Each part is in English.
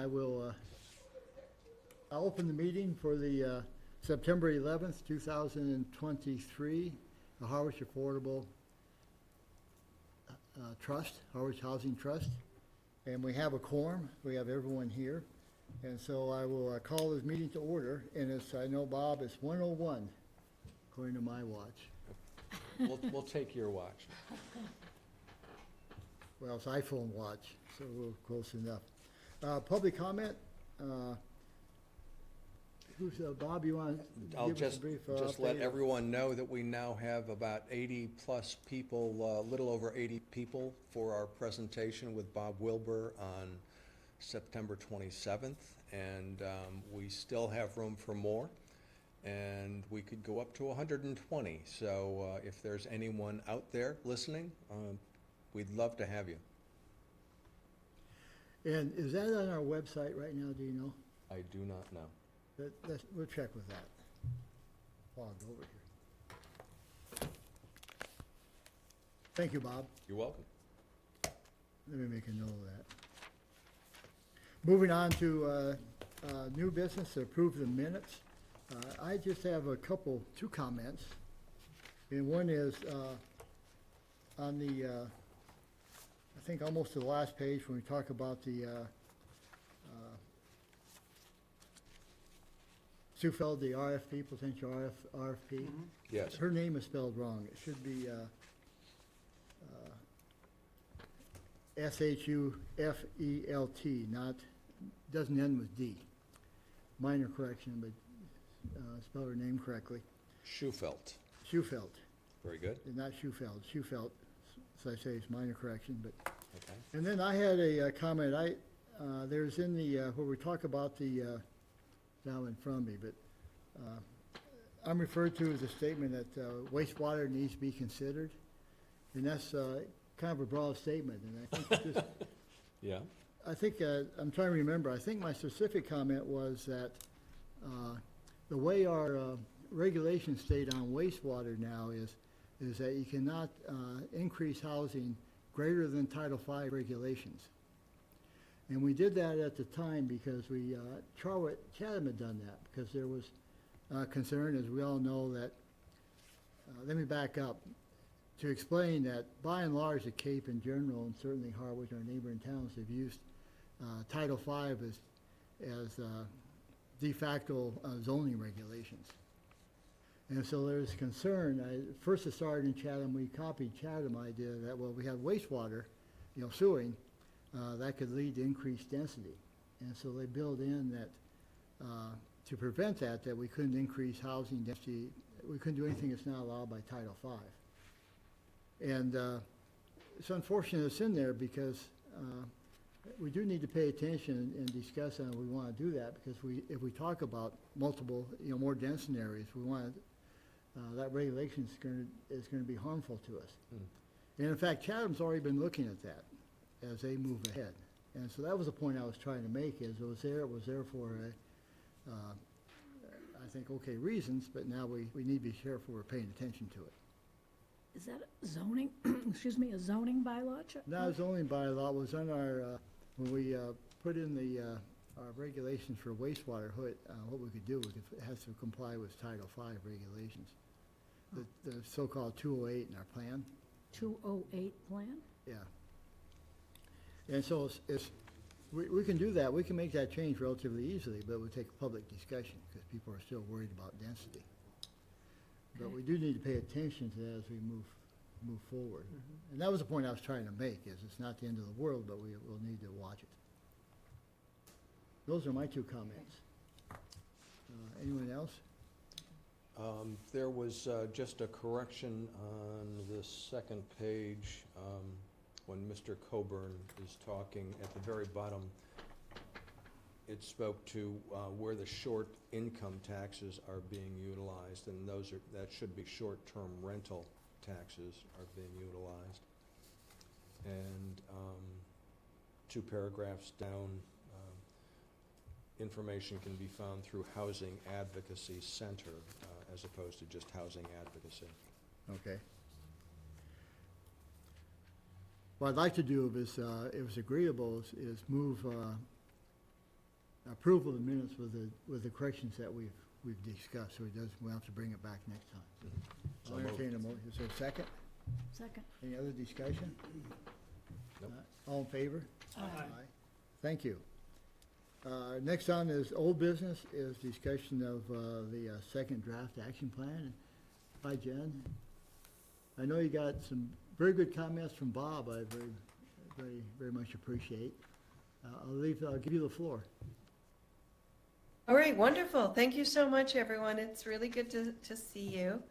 I will, I'll open the meeting for the September 11th, 2023, the Harwich Affordable Trust, Harwich Housing Trust. And we have a quorum. We have everyone here. And so I will call this meeting to order. And it's, I know, Bob, it's 1:01, according to my watch. We'll take your watch. Well, it's iPhone watch, so we're close enough. Public comment. Who's, Bob, you want to I'll give us a brief just let update? everyone know that we now have about 80-plus people, a little over 80 people for our presentation with Bob Wilbur on September 27th. And we still have room for more. And we could go up to 120. So if there's anyone out there listening, we'd love to have you. And is that on our website right now, do you know? I do not know. We'll check with that. Logged over here. Thank you, Bob. You're welcome. Let me make a note of that. Moving on to new business, to approve the minutes. I just have two comments. And one is on the, I think almost to the last page when we talk about the Sue Feld, the RFP, potential RFP. Mm-hmm. Yes. Her name is spelled wrong. It should be S-H-U-F-E-L-T, not, doesn't end with D. Minor correction, but spell her name correctly. Schufelt. Schufelt. Very good. Not Schufeld. Schufelt, so I say it's minor correction, but. Okay. And then I had a comment. There's in the, where we talk about the, now in front of me, but I'm referred to as a statement that wastewater needs to be considered. And that's kind of a broad statement, and I think it's just, Yeah. I think, I'm trying to remember, I think my specific comment was that the way our regulations state on wastewater now is that you cannot increase housing greater than Title V regulations. And we did that at the time because Chatham had done that, because there was concern, as we all know, that, let me back up, to explain that by and large the Cape in general, and certainly Harwich, our neighboring towns, have used Title V as de facto zoning regulations. And so there's concern. First it started in Chatham. We copied Chatham idea that, well, we have wastewater, sewing, that could lead to increased density. And so they built in that to prevent that we couldn't increase housing density. We couldn't do anything that's not allowed by Title V. And it's unfortunate it's in there because we do need to pay attention and discuss and we want to do that because if we talk about multiple, more dense areas, we want that regulation is going to be harmful to us. And in fact, Chatham's already been looking at that as they move ahead. And so that was the point I was trying to make, is it was there for I think, okay, reasons, but now we need to be careful we're paying attention to it. Is that a zoning, excuse me, a zoning bylaw? Not a zoning bylaw, it was on our, when we put in the our regulations for wastewater, what we could do, it has to comply with Title V regulations. The so-called 208 in our plan. 208 plan? Yeah. And so we can do that. We can make that change relatively easily, but it would take public discussion because people are still worried about density. But we do need to pay attention to that as we move forward. Mm-hmm. And that was the point I was trying to make, is it's not the end of the world, but we'll need to watch it. Those are my two comments. Anyone else? There was just a correction on the second page when Mr. Coburn is talking at the very bottom. It spoke to where the short income taxes are being utilized, and that should be short-term rental taxes are being utilized. And 2 paragraphs down, information can be found through Housing Advocacy Center as opposed to just Housing Advocacy. Okay. What I'd like to do, if it's agreeable, is move approval of the minutes with the corrections that we've discussed, so we'll have to bring it back next time. So I'll entertain a motion. Is there a second? Second. Any other discussion? Nope. All in favor? Aye. Thank you. Next on is old business, is discussion of the second draft action plan. Hi, Jen. I know you got some very good comments from Bob. I very much appreciate. I'll give you the floor. All right, wonderful. Thank you so much, everyone. It's really good to see you.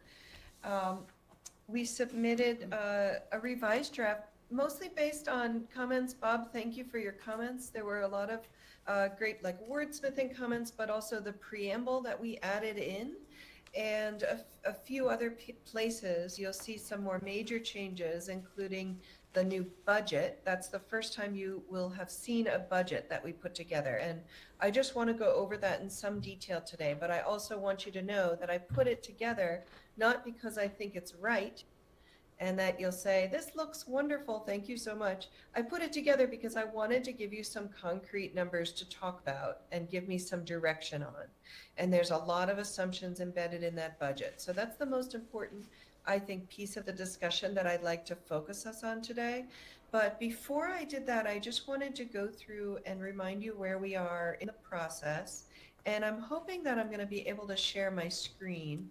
We submitted a revised draft, mostly based on comments. Bob, thank you for your comments. There were a lot of great, like, wordsmithing comments, but also the preamble that we added in. And a few other places, you'll see some more major changes, including the new budget. That's the first time you will have seen a budget that we put together. And I just want to go over that in some detail today, but I also want you to know that I put it together not because I think it's right and that you'll say, this looks wonderful, thank you so much. I put it together because I wanted to give you some concrete numbers to talk about and give me some direction on. And there's a lot of assumptions embedded in that budget. So that's the most important, I think, piece of the discussion that I'd like to focus us on today. But before I did that, I just wanted to go through and remind you where we are in the process. And I'm hoping that I'm going to be able to share my screen.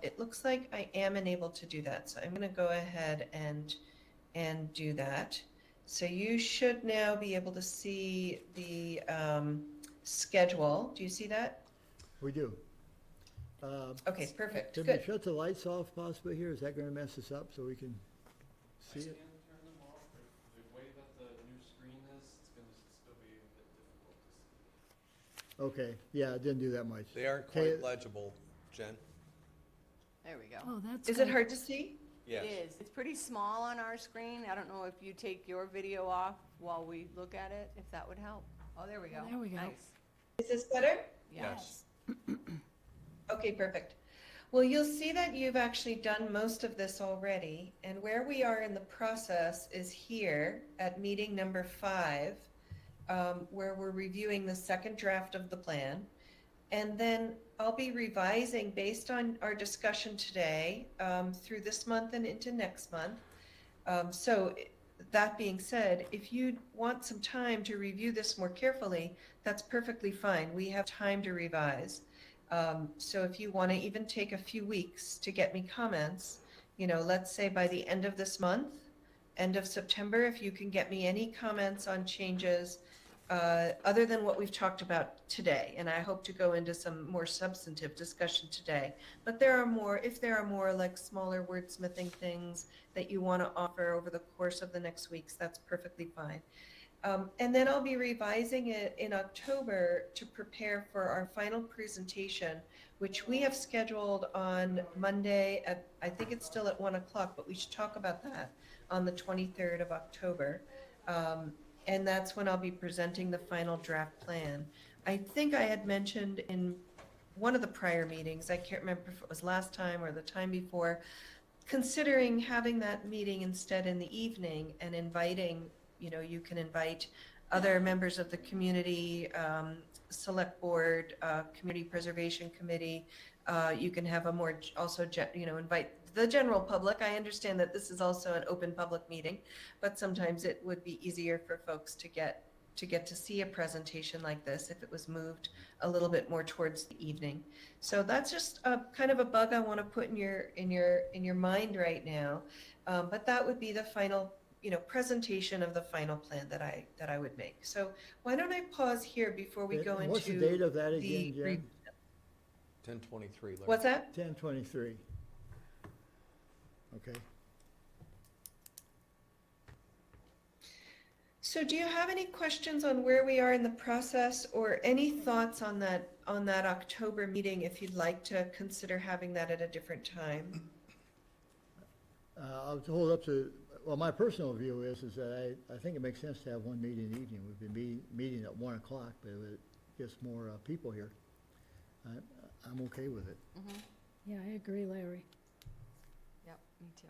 It looks like I am enabled to do that. So I'm going to go ahead and do that. So you should now be able to see the schedule. Do you see that? We do. Okay, perfect. Can we Good. shut the lights off possibly here? Is that going to mess us up so we can see I can it? turn them off, but the way that the new screen is, it's gonna still be a bit difficult to see. Okay, yeah, it didn't do that much. They aren't Okay. quite legible, Jen. There we go. Oh, that's Is it good. hard to see? Yes. It is. It's pretty small on our screen. I don't know if you take your video off while we look at it, if that would help. Oh, there we go. There we go. Nice. Is this better? Yes. Okay, perfect. Well, you'll see that you've actually done most of this already, and where we are in the process is here at meeting number 5, where we're reviewing the second draft of the plan. And then I'll be revising based on our discussion today through this month and into next month. So that being said, if you want some time to review this more carefully, that's perfectly fine. We have time to revise. So if you want to even take a few weeks to get me comments, you know, let's say by the end of this month, end of September, if you can get me any comments on changes other than what we've talked about today. And I hope to go into some more substantive discussion today. But there are more, if there are more like smaller wordsmithing things that you want to offer over the course of the next weeks, that's perfectly fine. And then I'll be revising it in October to prepare for our final presentation, which we have scheduled on Monday at, I think it's still at 1 o'clock, but we should talk about that on the 23rd of October. And that's when I'll be presenting the final draft plan. I think I had mentioned in one of the prior meetings, I can't remember if it was last time or the time before, considering having that meeting instead in the evening and inviting, you know, you can invite other members of the community, select board, community preservation committee. You can have a more, also, you know, invite the general public. I understand that this is also an open public meeting, but sometimes it would be easier for folks to get to see a presentation like this if it was moved a little bit more towards the evening. So that's just a kind of a bug I want to put in your mind right now. But that would be the final, you know, presentation of the final plan that I would make. So why don't I pause here before we go And into what's the date of that again, Jen? 1023. What's that? 10/23. Okay. So do you have any questions on where we are in the process or any thoughts on that October meeting if you'd like to consider having that at a different time? I'll hold up to, well, my personal view is that I think it makes sense to have one meeting in the evening. We've been meeting at 1 o'clock, but it gets more people here. I'm okay with it. Mm-hmm. Yeah, I agree, Larry. Yep, me too.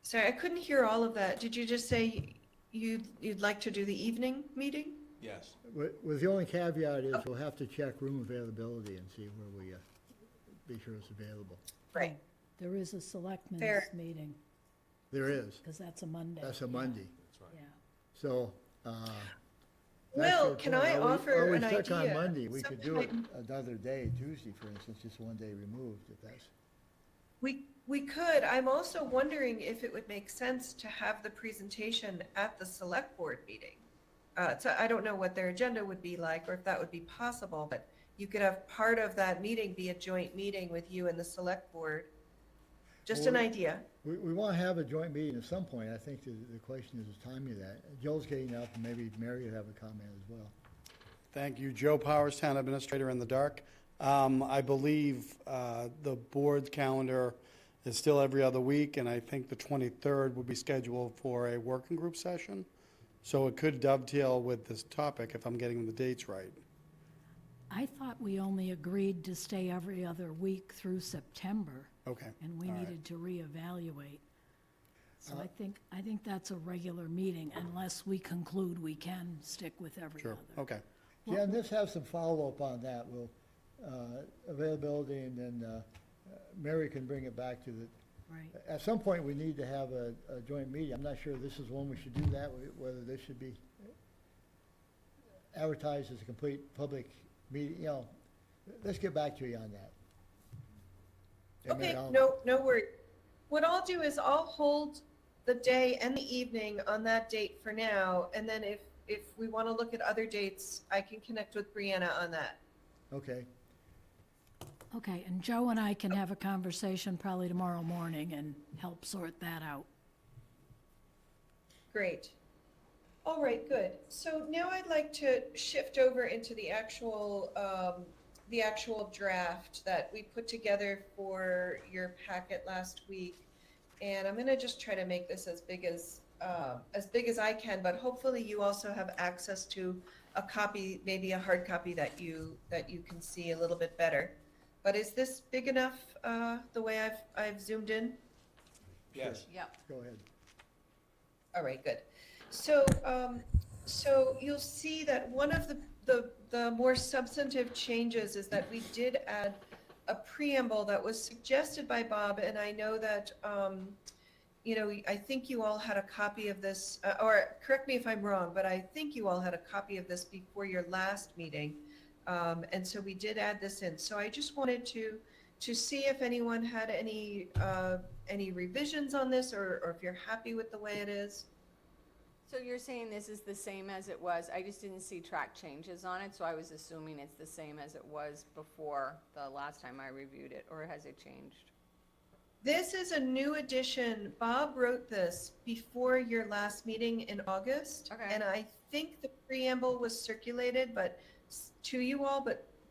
Sorry, I couldn't hear all of that. Did you just say you'd like to do the evening meeting? Yes. With the only caveat is we'll have to check room availability and see where we, be sure it's available. Right. There is a selectmen's Fair. meeting, There is. because that's a Monday. That's a Monday. That's right. Yeah. So, that's Well, your can point. I Are we- offer Are we an stuck on idea? Monday? We could do it Sometime- another day, Tuesday, for instance, just one day removed, if that's, We could. I'm also wondering if it would make sense to have the presentation at the select board meeting. So I don't know what their agenda would be like, or if that would be possible, but you could have part of that meeting be a joint meeting with you and the select board. Just an Well, idea. we want to have a joint meeting at some point. I think the question is the timing of that. Joe's getting up, and maybe Mary would have a comment as well. Thank you. Joe Powers, Town Administrator in the dark. I believe the board's calendar is still every other week, and I think the 23rd would be scheduled for a working group session. So it could dovetail with this topic if I'm getting the dates right. I thought we only agreed to stay every other week through September, Okay. and we all right. needed to reevaluate. So I think that's a regular meeting, unless we conclude we can stick with every Sure, other. okay. Jen, let's have some follow-up on that. We'll, availability, and then Mary can bring it back to the, Right. at some point, we need to have a joint meeting. I'm not sure this is when we should do that, whether this should be advertised as a complete public meeting, you know. Let's get back to you on that. And Okay, then no worries. What I'll do is I'll hold the day and the evening on that date for now, and then if we want to look at other dates, I can connect with Brianna on that. Okay, Okay, and Joe and I can have a conversation probably tomorrow morning and help sort that out. Great. All right, good. So now I'd like to shift over into the actual draft that we put together for your packet last week. And I'm gonna just try to make this as big as I can, but hopefully you also have access to a copy, maybe a hard copy that you can see a little bit better. But is this big enough, the way I've zoomed in? Yes. Yep. go ahead. All right, good. So, so you'll see that one of the more substantive changes is that we did add a preamble that was suggested by Bob, and I know that, I think you all had a copy of this, or correct me if I'm wrong, but I think you all had a copy of this before your last meeting. And so we did add this in. So I just wanted to see if anyone had any revisions on this, or if you're happy with the way it is. So you're saying this is the same as it was? I just didn't see track changes on it, so I was assuming it's the same as it was before the last time I reviewed it, or has it changed? This is a new edition. Bob wrote this before your last meeting in August. Okay. And I think the preamble was circulated, to you all,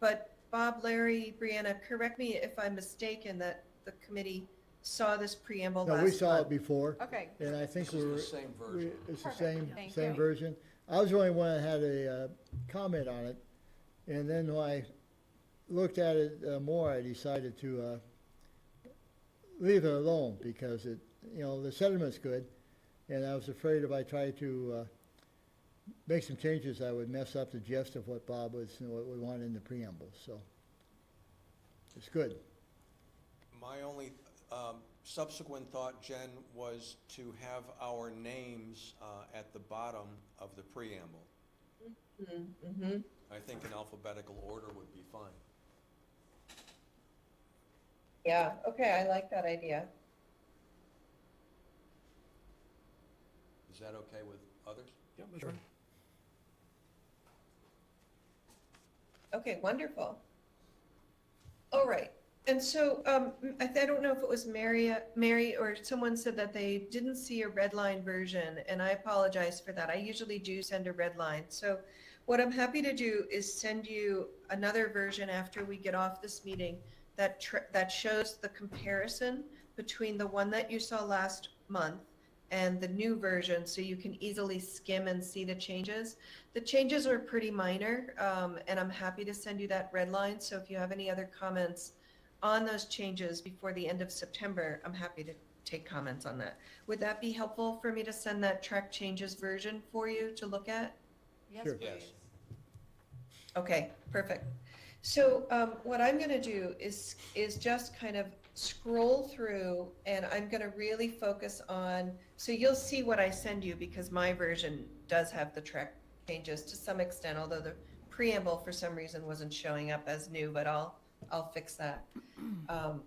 but Bob, Larry, Brianna, correct me if I'm mistaken that the committee saw this preamble last No, month. we saw it before, Okay, and I think This is we're. the same version. It's the Perfect. Thank same you. version. I was the only one that had a comment on it, and then when I looked at it more, I decided to leave it alone, because it, the sentiment's good, and I was afraid if I tried to make some changes, I would mess up the gist of what Bob was, what we wanted in the preamble, so it's good. My only subsequent thought, Jen, was to have our names at the bottom of the preamble. Mm-hmm. I think in alphabetical order would be fine. Yeah, okay, I like that idea. Is that okay with others? Yep, that's right. Okay, wonderful. All right, and so I don't know if it was Mary or someone said that they didn't see a red line version, and I apologize for that. I usually do send a red line. So what I'm happy to do is send you another version after we get off this meeting that shows the comparison between the one that you saw last month and the new version, so you can easily skim and see the changes. The changes are pretty minor, and I'm happy to send you that red line. So if you have any other comments on those changes before the end of September, I'm happy take comments on that. Would that be helpful for me to send that track changes version for you to look at? Yes, Sure. please. Okay, perfect. So what I'm going to do is just kind of scroll through, and I'm going to really focus on, so you'll see what I send you because my version does have the track changes to some extent, although the preamble for some reason wasn't showing up as new, but I'll fix that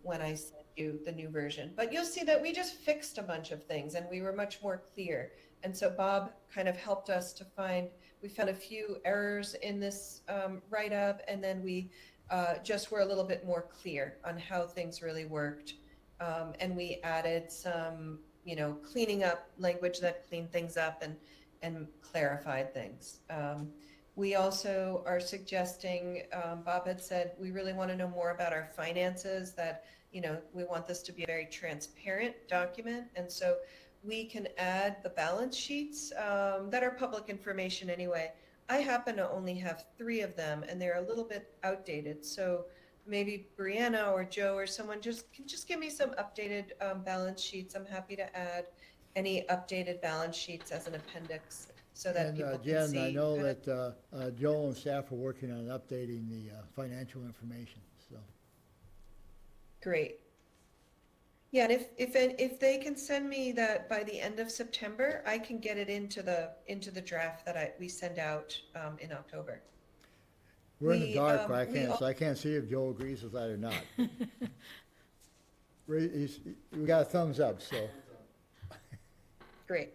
when I send you the new version. But you'll see that we just fixed a bunch of things and we were much more clear. And so Bob kind of helped us to we found a few errors in this write-up, and then we just were a little bit more clear on how things really worked. And we added some, cleaning up language that cleaned things up and clarified things. We also are suggesting, Bob had said, we really want to know more about our finances, that, we want this to be a very transparent document. And so we can add the balance sheets that are public information anyway. I happen to only have 3 of them, and they're a little bit outdated. So maybe Brianna or Joe or someone just give me some updated balance sheets. I'm happy to add any updated balance sheets as an appendix so that people can Jen, see. I know that Joel and staff are working on updating the financial information, so. Great. Yeah, and if they can send me that by the end of September, I can get it into the draft that we send out in October. We're in the dark, we I can't see if Joel agrees with that or not. We got a thumbs up, so. Great.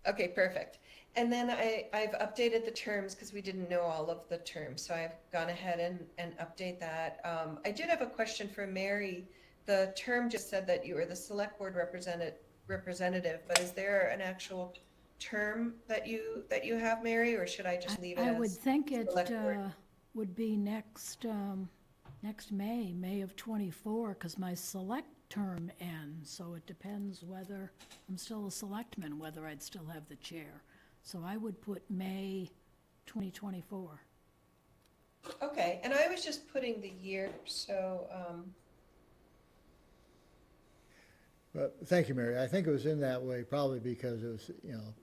Okay, perfect. And then I've updated the terms because we didn't know all of the terms. So I've gone ahead and update that. I did have a question for Mary. The term just said that you are the select board representative, but is there an actual term that you have, Mary, or should I just leave it I as would think it select board? would be next May of '24, because my select term ends, so it depends whether I'm still a selectman, whether I'd still have the chair. So I would put May 2024. Okay, and I was just putting the year, so, But thank you, Mary. I think it was in that way probably because it was,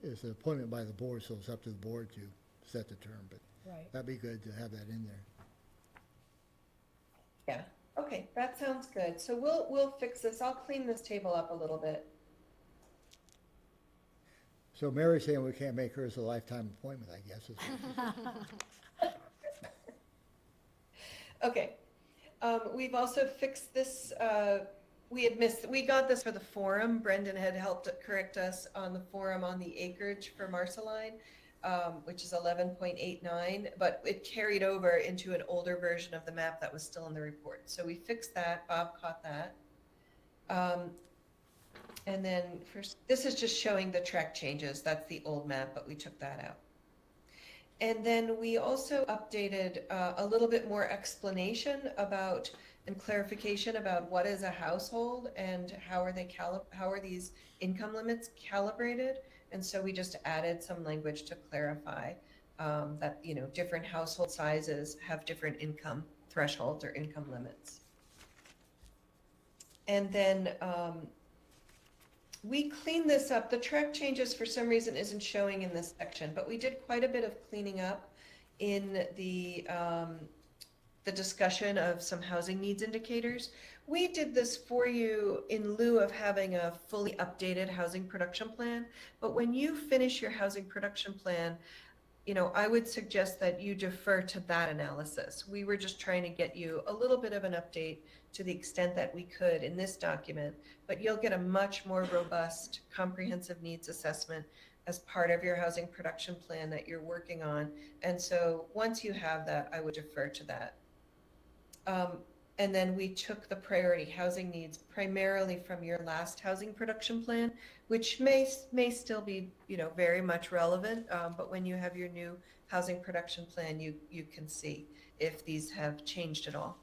it's an appointment by the board, so it's up to the board to set the term, but Right. that'd be good to have that in there. yeah. Okay, that sounds good. So we'll fix this. I'll clean this table up a little bit. So Mary's saying we can't make hers a lifetime appointment, I guess. Is what- Okay. We've also fixed this, we got this for the forum. Brendan had helped correct us on the forum on the acreage for Marceline, which is 11.89, but it carried over into an older version of the map that was still in the report. So we fixed that. Bob caught that. And then this is just showing the track changes. That's the old map, but we took that out. And then we also updated a little bit more explanation about and clarification about what is a household and how are these income limits calibrated. And so we just added some language to clarify that different household sizes have different income thresholds or income limits. And then we cleaned this up. The track changes for some reason isn't showing in this section, but we did quite a bit of cleaning up in the discussion of some housing needs indicators. We did this for you in lieu of having a fully updated housing production plan. But when you finish your housing production plan, I would suggest that you defer to that analysis. We were just trying to get you a little bit of an update to the extent that we could in this document, but you'll get a much more robust, comprehensive needs assessment as part of your housing production plan that you're working on. And so once you have that, I would defer to that. And then we took the priority housing needs primarily from your last housing production plan, which may still be, very much relevant. But when you have your new housing production plan, you can see if these have changed at all.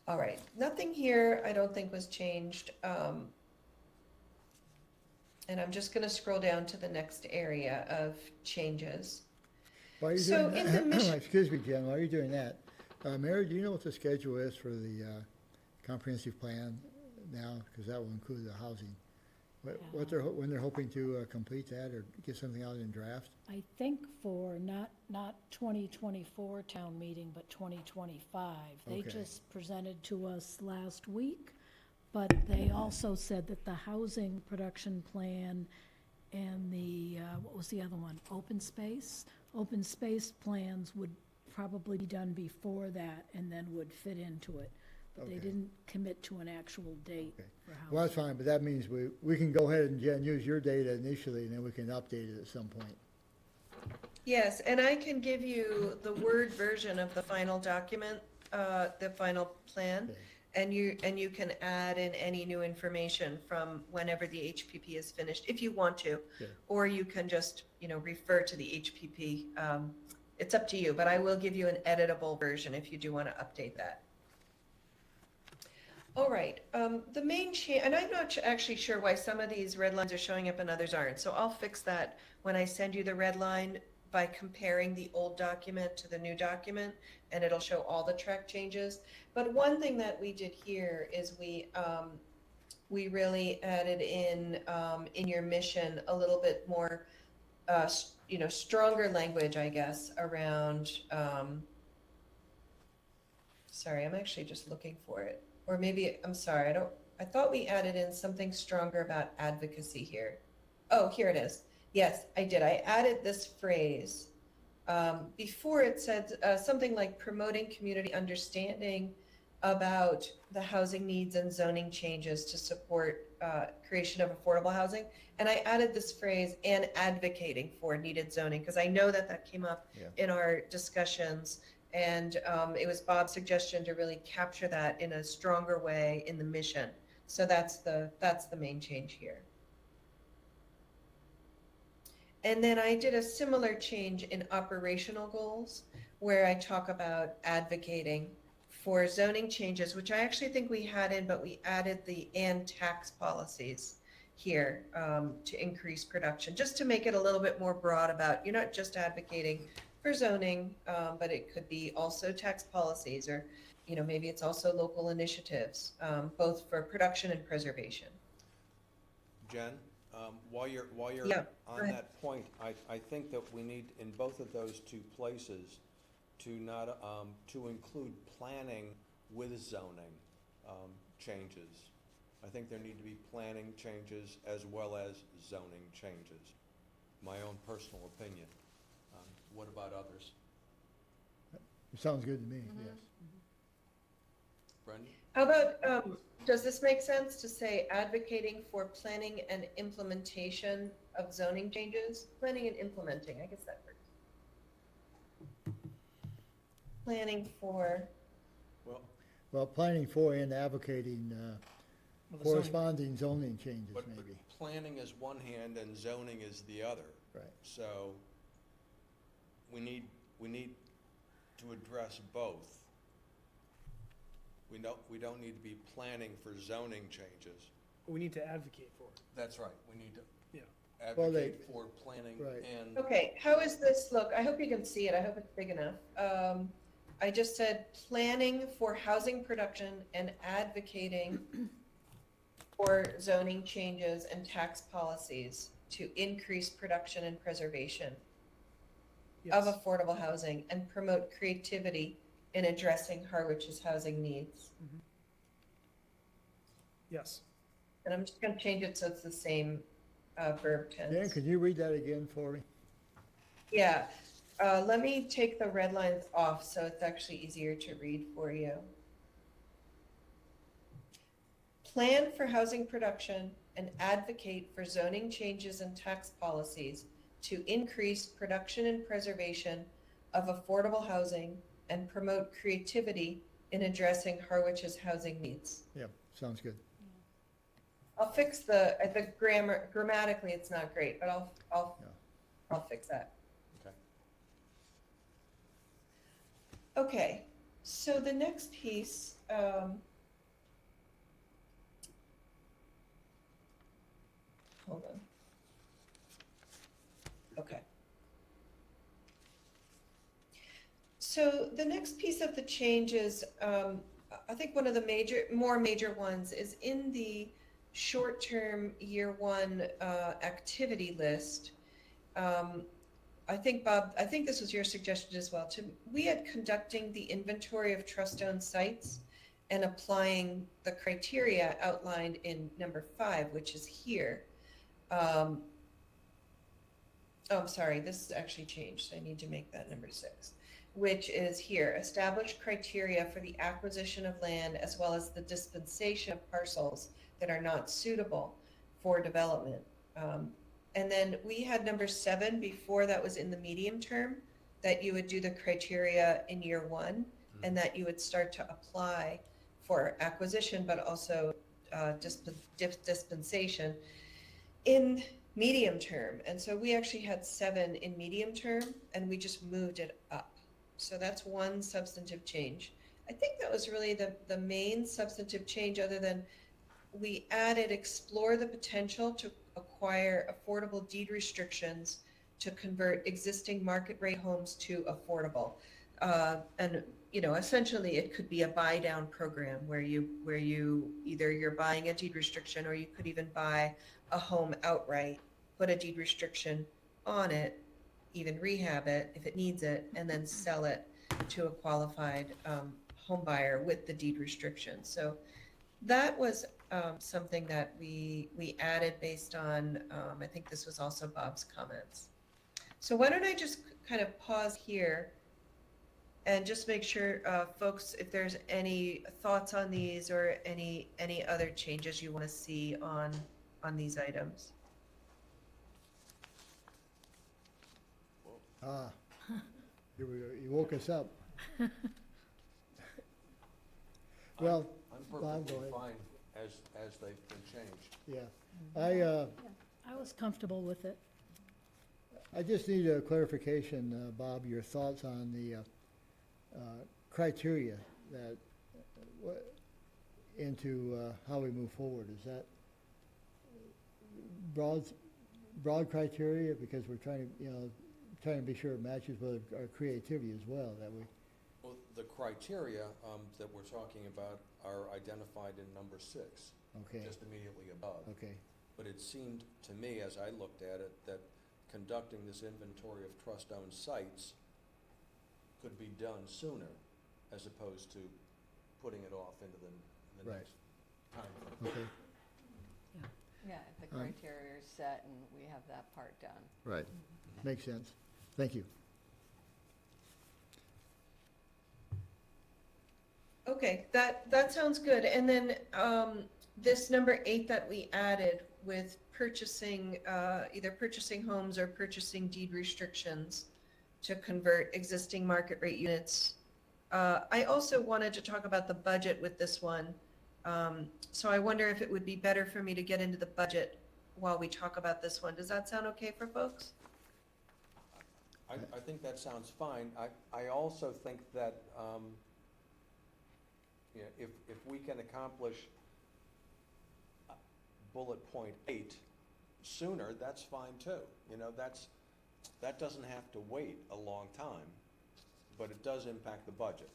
All right, nothing here I don't think was changed. And I'm just going to scroll down to the next area of changes. While you're So doing in that, the mission- excuse me, Jen, while you're doing that, Mary, do you know what the schedule is for the comprehensive plan now, because that will include the housing. What Yeah. they're, when they're hoping to complete that or get something out in draft? I think for not 2024 town meeting, but 2025. They Okay. just presented to us last week, but they also said that the housing production plan and the, what was the other one? Open space? Open space plans would probably be done before that and then would fit into it. But they Okay. didn't commit to an actual date Okay. for housing. Well, that's fine, but that means we can go ahead and, Jen, use your data initially, and then we can update it at some point. Yes, and I can give you the Word version of the final document, the final plan. Okay. And you can add in any new information from whenever the HPP is finished, if you want to. Okay. Or you can just, refer to the HPP. It's up to you, but I will give you an editable version if you do want to update that. All right, the main change, and I'm not actually sure why some of these red lines are showing up and others aren't. So I'll fix that when I send you the red line by comparing the old document to the new document, and it'll show all the track changes. But one thing that we did here is we really added in your mission a little bit more, stronger language, I guess, around. Sorry, I'm actually just looking for it. Or maybe, I'm sorry, I thought we added in something stronger about advocacy here. Oh, here it is. Yes, I did. I added this phrase. Before it said something like promoting community understanding about the housing needs and zoning changes to support creation of affordable housing. And I added this phrase, and advocating for needed zoning, because I know that came up in our discussions. And it was Bob's suggestion to really capture that in a stronger way in the mission. So that's the main change here. And then I did a similar change in operational goals where I talk about advocating for zoning changes, which I actually think we had in, but we added the and tax policies here to increase production, just to make it a little bit more broad about, you're not just advocating for zoning, but it could be also tax policies, or maybe it's also local initiatives, both for production and preservation. Jen, while you're Yeah, go on ahead. that point, I think that we need, in both of those two places, to not, to include planning with zoning changes. I think there need to be planning changes as well as zoning changes. My own personal opinion. What about others? It sounds good to me, yes. Brendan? How about, does this make sense to say advocating for planning and implementation of zoning changes? Planning and implementing, I guess that works. Planning for, Well, planning for and advocating Well, the zoning- corresponding zoning changes, But maybe. planning is one hand and zoning is the other. Right. So we need to address both. We don't need to be planning for zoning changes. We need to advocate for it. That's right. We need to Yeah. Well, advocate for planning right. and, okay, how is this look? I hope you can see it. I hope it's big enough. I just said planning for housing production and advocating for zoning changes and tax policies to increase production and preservation of Yes. affordable housing and promote creativity in addressing Harwich's housing needs. Yes. And I'm just going to change it so it's the same verb tense. Dan, could you read that again for me? Yeah, let me take the red lines off so it's actually easier to read for you. Plan for housing production and advocate for zoning changes and tax policies to increase production and preservation of affordable housing and promote creativity in addressing Harwich's housing needs. Yeah, sounds good. I'll fix the grammar, grammatically it's not great, but I'll fix that. okay. Okay, so the next piece, hold on. Okay. So the next piece of the changes, I think one of the more major ones is in the short-term year one activity list. I think, Bob, I think this was your suggestion as well, we had conducting the inventory of trust-owned sites and applying the criteria outlined in number 5, which is here. Oh, I'm sorry, this is actually changed. I need to make that number 6, which is here. Establish criteria for the acquisition of land as well as the dispensation of parcels that are not suitable for development. And then we had number 7 before, that was in the medium term, that you would do the criteria in year 1 and that you would start to apply for acquisition, but also dispensation in medium term. And so we actually had 7 in medium term and we just moved it up. So that's one substantive change. I think that was really the main substantive change, other than we added explore the potential to acquire affordable deed restrictions to convert existing market rate homes to affordable. And you know, essentially it could be a buy down program where you either you're buying a deed restriction, or you could even buy a home outright, put a deed restriction on it, even rehab it if it needs it, and then sell it to a qualified home buyer with the deed restriction. So that was something that we added based on, I think this was also Bob's comments. So why don't I just kind of pause here and just make sure, folks, if there's any thoughts on these or any other changes you want to see on these items. Ah, here we go. You woke us up. Well, I'm Bob, perfectly go fine as they've been changed. yeah. I was comfortable with it. I just need a clarification, Bob, your thoughts on the criteria that into how we move forward. Is that broad criteria, because we're trying to be sure it matches with our creativity as well, that we. Well, the criteria that we're talking about are identified in number 6, Okay. just immediately above. Okay. But it seemed to me, as I looked at it, that conducting this inventory of trust-owned sites could be done sooner, as opposed to putting it off into the Right. next time frame. Okay. Yeah, if the criteria is set and we have that part done. Right. Makes sense. Thank you. Okay, that sounds good. And then this number 8 that we added with purchasing, either purchasing homes or purchasing deed restrictions to convert existing market rate units. I also wanted to talk about the budget with this one. So I wonder if it would be better for me to get into the budget while we talk about this one. Does that sound okay for folks? I think that sounds fine. I also think that if we can accomplish bullet point 8 sooner, that's fine too. That doesn't have to wait a long time, but it does impact the budget.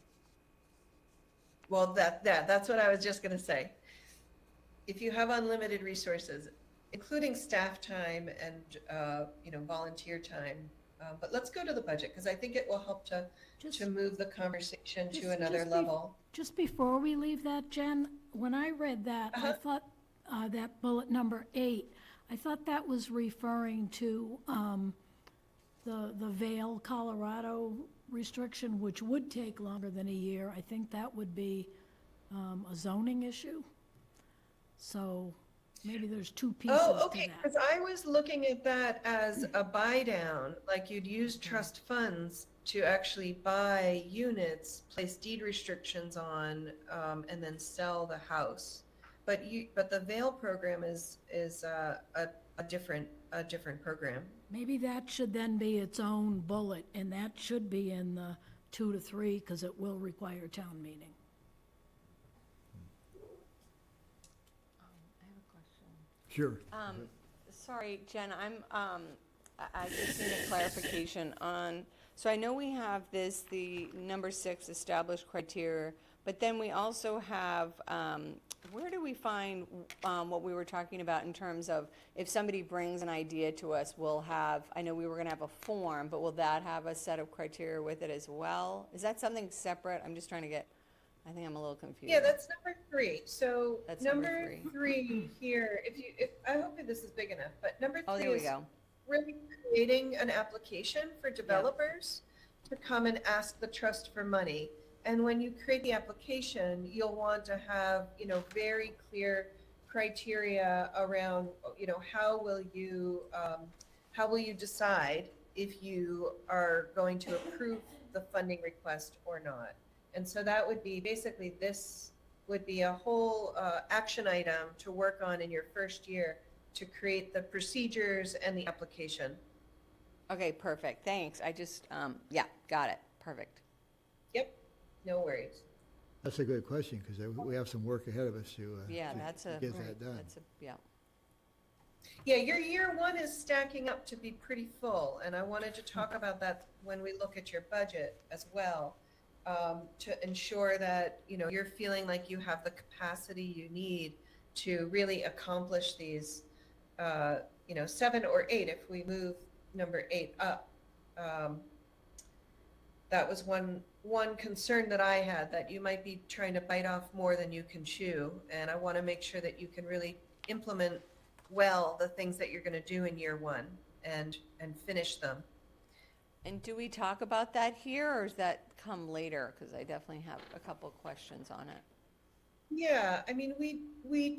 Well, that's what I was just going to say. If you have unlimited resources, including staff time and volunteer time, but let's go to the budget, because I think it will help to move the conversation to another level. Just before we leave that, Jen, when I read that, I thought that bullet number 8, I thought that was referring to the Vail, Colorado restriction, which would take longer than a year. I think that would be a zoning issue. So maybe there's 2 pieces to that. Oh, okay, because I was looking at that as a buy down, like you'd use trust funds to actually buy units, place deed restrictions on, and then sell the house. But the Vail program is a different program. Maybe that should then be its own bullet, and that should be in the 2 to 3, because it will require town meeting. I have a question. Sure. Sorry, Jen, I just need a clarification on, so I know we have the number 6, established criteria But then we also have, where do we find what we were talking about in terms of if somebody brings an idea to us, we'll have, I know we were gonna have a form, but will that have a set of criteria with it as well? Is that something separate? I'm just trying to get, I think I'm a little confused. Yeah, that's number 3. So That's number number three here, if I hope this is big enough, but number Oh, 3 there we is go. really creating an application for developers to come and ask the trust for money. And when you create the application, you'll want to have, very clear criteria around, how will you decide if you are going to approve the funding request or not? And so that would be, basically, this would be a whole action item to work on in your first year to create the procedures and the application. Okay, perfect, thanks. I just, yeah, got it, perfect. Yep, no worries. That's a good question, because we have some work ahead of us to Yeah, to that's a, get that done. that's a, yeah. Yeah, your year 1 is stacking up to be pretty full, and I wanted to talk about that when we look at your budget as well, to ensure that, you're feeling like you have the capacity you need to really accomplish these, 7 or 8, if we move number 8 up. That was one concern that I had, that you might be trying to bite off more than you can chew, and I want to make sure that you can really implement well the things that you're going to do in year 1 and finish them. And do we talk about that here, or does that come later? Because I definitely have a couple questions on it. Yeah, I mean, we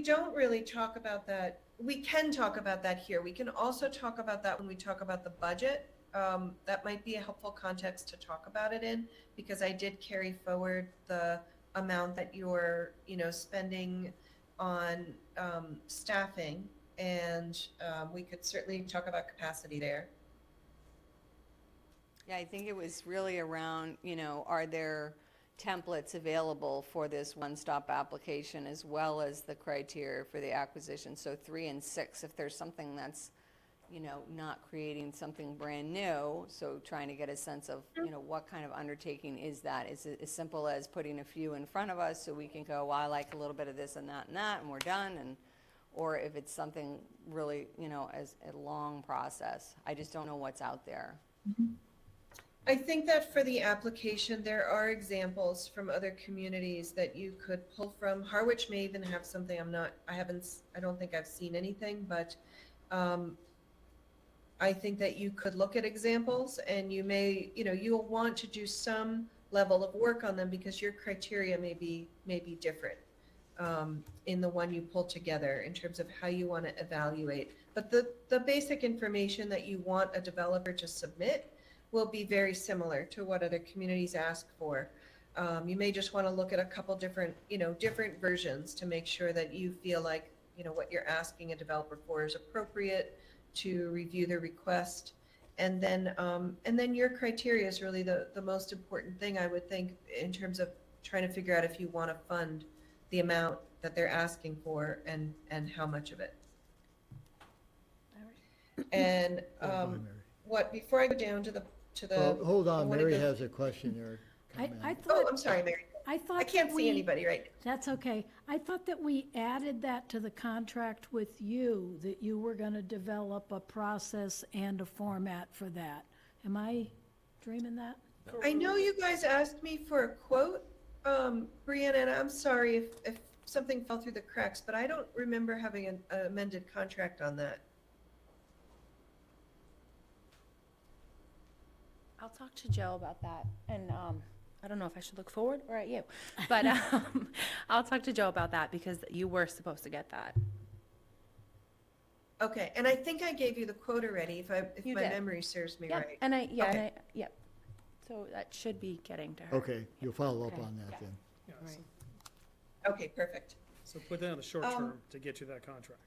don't really talk about that. We can talk about that here. We can also talk about that when we talk about the budget. That might be a helpful context to talk about it in, because I did carry forward the amount that you're, spending on staffing, and we could certainly talk about capacity there. Yeah, I think it was really around, are there templates available for this one-stop application as well as the criteria for the acquisition? So 3 and 6, if there's something that's, not creating something brand new, so trying to get a sense of, what kind of undertaking is that? Is it as simple as putting a few in front of us so we can go, well, I like a little bit of this and that, and we're done, or if it's something really, as a long process. I just don't know what's out there. I think that for the application, there are examples from other communities that you could pull from. Harwich may even have something. I don't think I've seen anything, but I think that you could look at examples, and you may, you'll want to do some level of work on them because your criteria may be different in the one you pull together in terms of how you want to evaluate. But the basic information that you want a developer to submit will be very similar to what other communities ask for. You may just want to look at a couple different versions to make sure that you feel like, what you're asking a developer for is appropriate to review the request. And then your criteria is really the most important thing, I would think, in terms of trying to figure out if you want to fund the amount that they're asking for and how much of it. And Go ahead, Mary. before I go down to the Well, hold I on, wanna Mary go- has a question or comment. I Oh, thought, I'm sorry, Mary. I thought I can't that see we- anybody right now. That's okay. I thought that we added that to the contract with you, that you were gonna develop a process and a format for that. Am I dreaming that? I know you guys asked me for a quote, Brianna, and I'm sorry if something fell through the cracks, but I don't remember having an amended contract on that. I'll talk to Joe about that, and I don't know if I should look forward or at you, but I'll talk to Joe about that because you were supposed to get that. Okay, and I think I gave you the quote already, if You my did. memory serves me Yep, right. and I, yeah, Okay. and I, yep. So that should be getting to her. Okay, you'll follow up Okay. on that Yeah. then. Yeah, Right. Okay, perfect. So put that on the short term to get you that contract.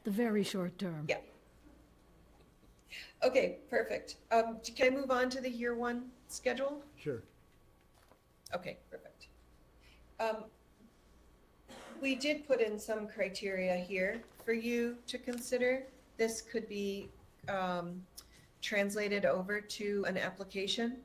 The very short term. Yeah. Okay, perfect. Can I move on to the year 1 schedule? Sure. Okay, perfect. We did put in some criteria here for you to consider. This could be translated over to an application.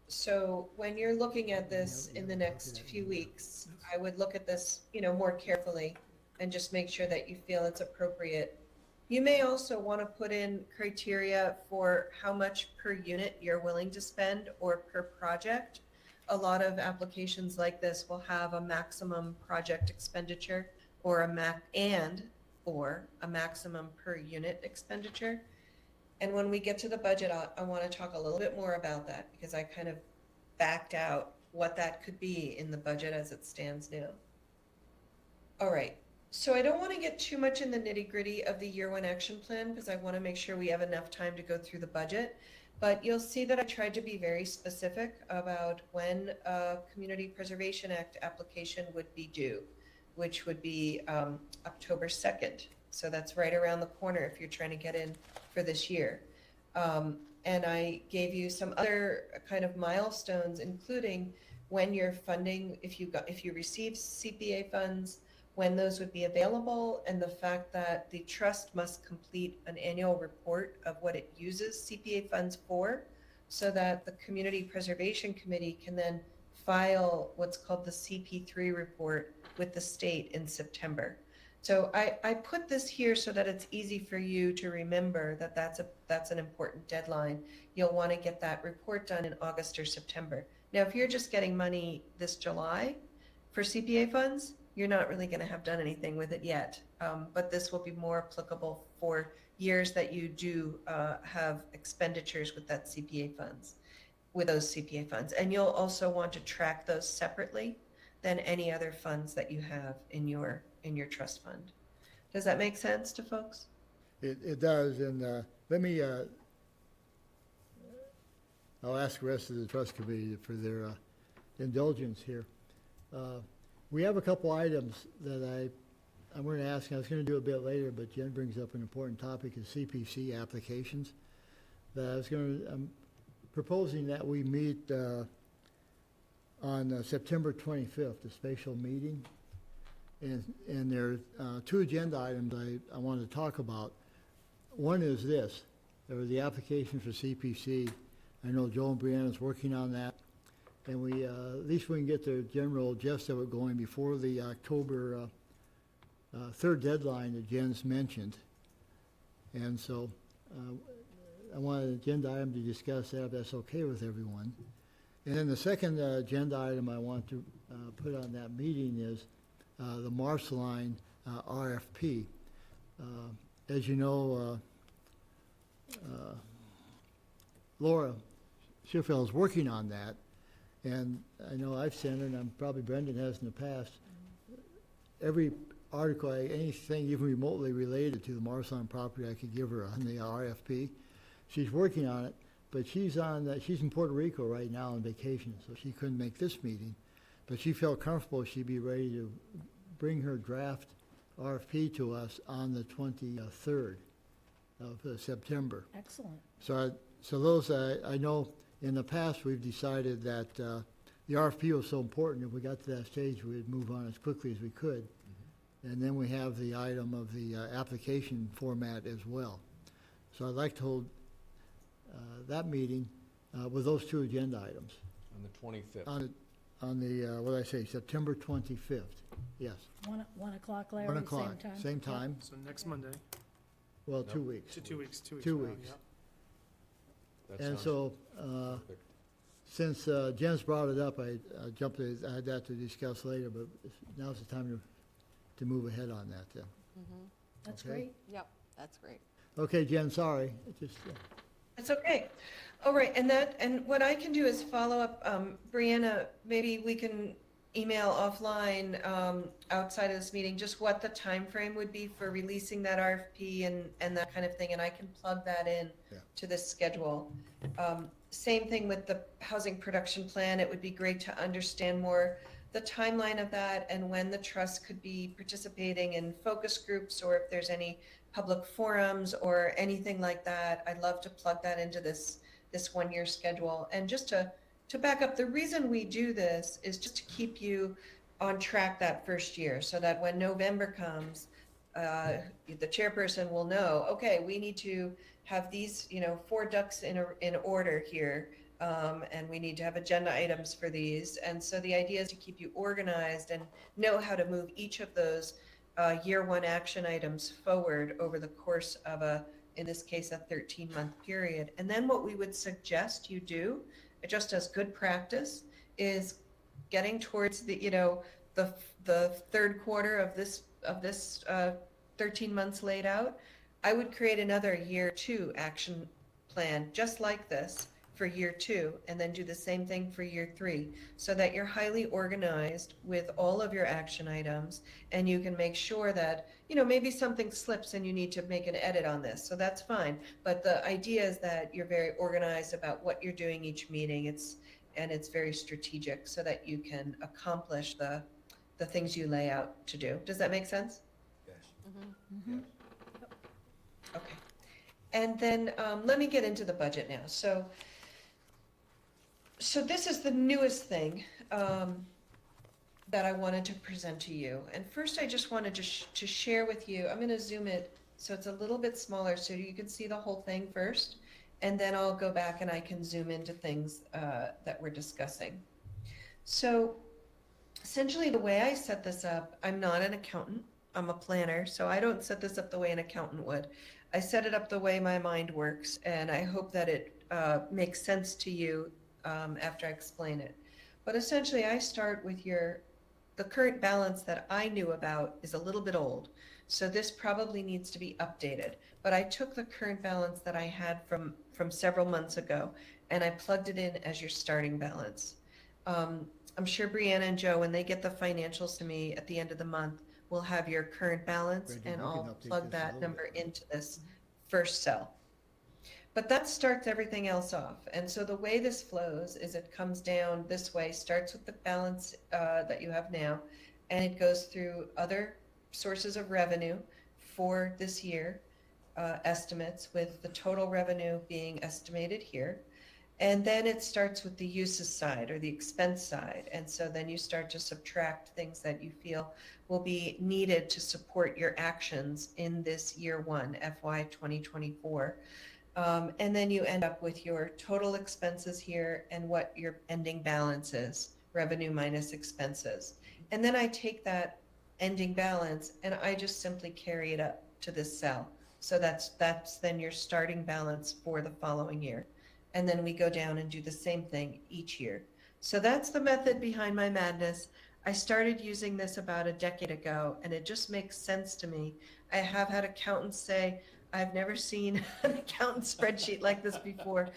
So when you're looking at this in the next few weeks, I would look at this, more carefully and just make sure that you feel it's appropriate. You may also want to put in criteria for how much per unit you're willing to spend or per project. A lot of applications like this will have a maximum project expenditure or or a maximum per unit expenditure. And when we get to the budget, I want to talk a little bit more about that because I kind of backed out what that could be in the budget as it stands now. All right, so I don't want to get too much in the nitty gritty of the year one action plan because I want to make sure we have enough time to go through the budget. But you'll see that I tried to be very specific about when a Community Preservation Act application would be due, which would be October 2nd. So that's right around the corner if you're trying to get in for this year. And I gave you some other kind of milestones, including when you're funding, if you receive CPA funds, when those would be available, and the fact that the trust must complete an annual report of what it uses CPA funds for, so that the Community Preservation Committee can then file what's called the CP3 report with the state in September. So I put this here so that it's easy for you to remember that that's an important deadline. You'll want to get that report done in August or September. Now, if you're just getting money this July for CPA funds, you're not really going to have done anything with it yet. But this will be more applicable for years that you do have expenditures with those CPA funds. And you'll also want to track those separately than any other funds that you have in your trust fund. Does that make sense to folks? It does, and let me, I'll ask the rest of the trust committee for their indulgence here. We have a couple items that I'm going to ask, and I was going to do a bit later, but Jen brings up an important topic, is CPC applications. I'm proposing that we meet on September 25th, a special meeting. And there are two agenda items I want to talk about. One is this, there was the application for CPC. I know Joe and Brianna's working on that. And at least we can get the general gist of it going before the October 3rd deadline that Jen's mentioned. And so I want an agenda item to discuss that, if that's okay with everyone. And then the second agenda item I want to put on that meeting is the Marceline RFP. As you know, Laura Schifel is working on that, and I know I've sent her, and probably Brendan has in the past, every article, anything even remotely related to the Marceline property I could give her on the RFP. She's working on it, but she's in Puerto Rico right now on vacation, so she couldn't make this meeting. But she felt comfortable she'd be ready to bring her draft RFP to us on the 23rd of September. Excellent. So those, I know in the past we've decided that the RFP was so important, if we got to that stage, we'd move on as quickly as we could. Mm-hmm. And then we have the item of the application format as well. So I'd like to hold that meeting with those two agenda items. On the 25th. On the, what did I say, September 25th, yes. 1 o'clock, Larry, 1 same o'clock, time? same time, So next Monday, well, No. 2 weeks. 2 weeks, 2 weeks. 2 from now, weeks. yeah. That And sounds so, perfect. since Jen's brought it up, I had that to discuss later, but now's the time to move ahead on that then. That's Okay. great. Yep, that's great. Okay, Jen, sorry, it just, It's okay. All right, and what I can do is follow up, Brianna, maybe we can email offline outside of this meeting, just what the time frame would be for releasing that RFP and that kind of thing, and I can plug that in to this schedule. Same thing with the housing production plan. It would be great to understand more the timeline of that and when the trust could be participating in focus groups, or if there's any public forums or anything like that. I'd love to plug that into this 1 year schedule. And just to back up, the reason we do this is just to keep you on track that first year, so that when November comes, the chairperson will know, okay, we need to have these, 4 ducks in order here and we need to have agenda items for these. And so the idea is to keep you organized and know how to move each of those year one action items forward over the course of in this case, a 13-month period. And then what we would suggest you do, just as good practice, is getting towards the third quarter of this 13 months laid out. I would create another year two action plan just like this for year two, and then do the same thing for year three, so that you're highly organized with all of your action items, and you can make sure that, maybe something slips and you need to make an edit on this, so that's fine. But the idea is that you're very organized about what you're doing each meeting. It's very strategic so that you can accomplish the things you lay out to do. Does that make sense? Yes. Mm-hmm. Yes. Okay. And then let me get into the budget now. So this is the newest thing that I wanted to present to you. And first I just wanted to share with you, I'm going to zoom it so it's a little bit smaller so you can see the whole thing first. And then I'll go back and I can zoom into things that we're discussing. So essentially the way I set this up, I'm not an accountant, I'm a planner, so I don't set this up the way an accountant would. I set it up the way my mind works, and I hope that it makes sense to you after I explain it. But essentially I start with the current balance that I knew about is a little bit old, so this probably needs to be updated. But I took the current balance that I had from several months ago, and I plugged it in as your starting balance. I'm sure Brianna and Joe, when they get the financials to me at the end of the month, will have your current balance, Reggie, and you can I'll update plug this a that little number bit. into this first cell. But that starts everything else off. And so the way this flows is it comes down this way, starts with the balance that you have now, and it goes through other sources of revenue for this year, estimates, with the total revenue being estimated here. And then it starts with the uses side or the expense side. And so then you start to subtract things that you feel will be needed to support your actions in this year one, FY 2024. And then you end up with your total expenses here and what your ending balance is, revenue minus expenses. And then I take that ending balance and I just simply carry it up to this cell. So that's then your starting balance for the following year. And then we go down and do the same thing each year. So that's the method behind my madness. I started using this about a decade ago, and it just makes sense to me. I have had accountants say, I've never seen an accountant spreadsheet like this before.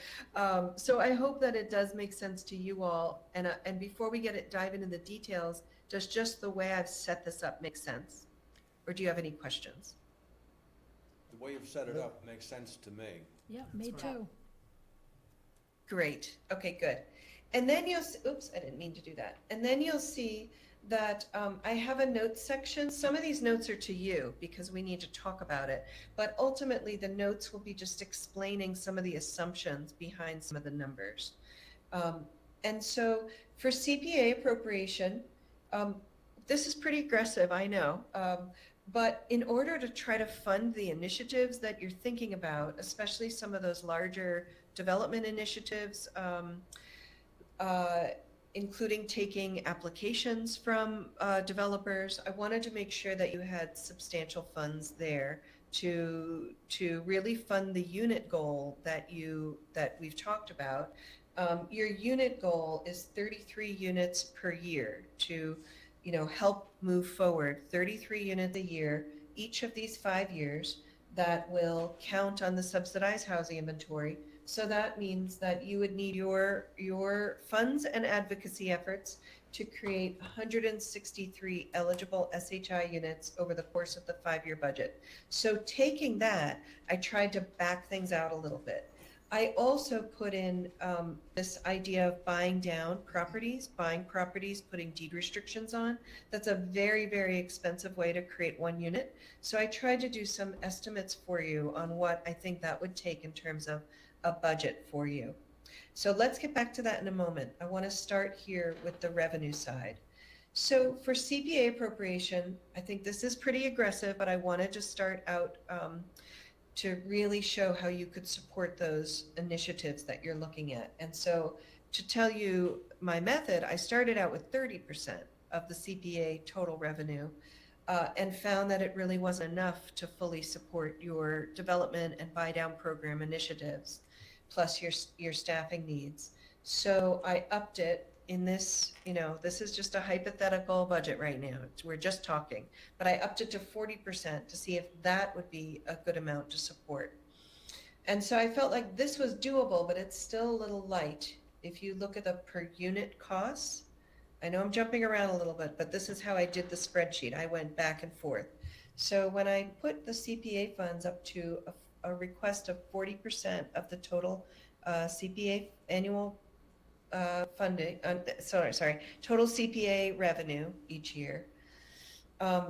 So I hope that it does make sense to you all. And before we dive into the details, does just the way I've set this up make sense? Or do you have any questions? The way you've set it up makes sense to me. Yeah, me too. Great. Okay, good. And then oops, I didn't mean to do that. And then you'll see that I have a notes section. Some of these notes are to you because we need to talk about it. But ultimately, the notes will be just explaining some of the assumptions behind some of the numbers. And so for CPA appropriation, this is pretty aggressive, I know. But in order to try to fund the initiatives that you're thinking about, especially some of those larger development initiatives, including taking applications from developers, I wanted to make sure that you had substantial funds there to really fund the unit goal that we've talked about. Your unit goal is 33 units per year to help move forward 33 units a year, each of these 5 years, that will count on the subsidized housing inventory. So that means that you would need your funds and advocacy efforts to create 163 eligible SHI units over the course of the 5-year budget. So taking that, I tried to back things out a little bit. I also put in this idea of buying properties, putting deed restrictions on. That's a very, very expensive way to create 1 unit. So I tried to do some estimates for you on what I think that would take in terms of a budget for you. So let's get back to that in a moment. I want to start here with the revenue side. So for CPA appropriation, I think this is pretty aggressive, but I wanted to start out to really show how you could support those initiatives that you're looking at. And so to tell you my method, I started out with 30% of the CPA total revenue and found that it really wasn't enough to fully support your development and buy down program initiatives, plus your staffing needs. So I upped it in this, this is just a hypothetical budget right now. We're just talking, but I upped it to 40% to see if that would be a good amount to support. And so I felt like this was doable, but it's still a little light. If you look at the per unit costs, I know I'm jumping around a little bit, but this is how I did the spreadsheet. I went back and forth. So when I put the CPA funds up to a request of 40% of the total CPA annual funding, total CPA revenue each year,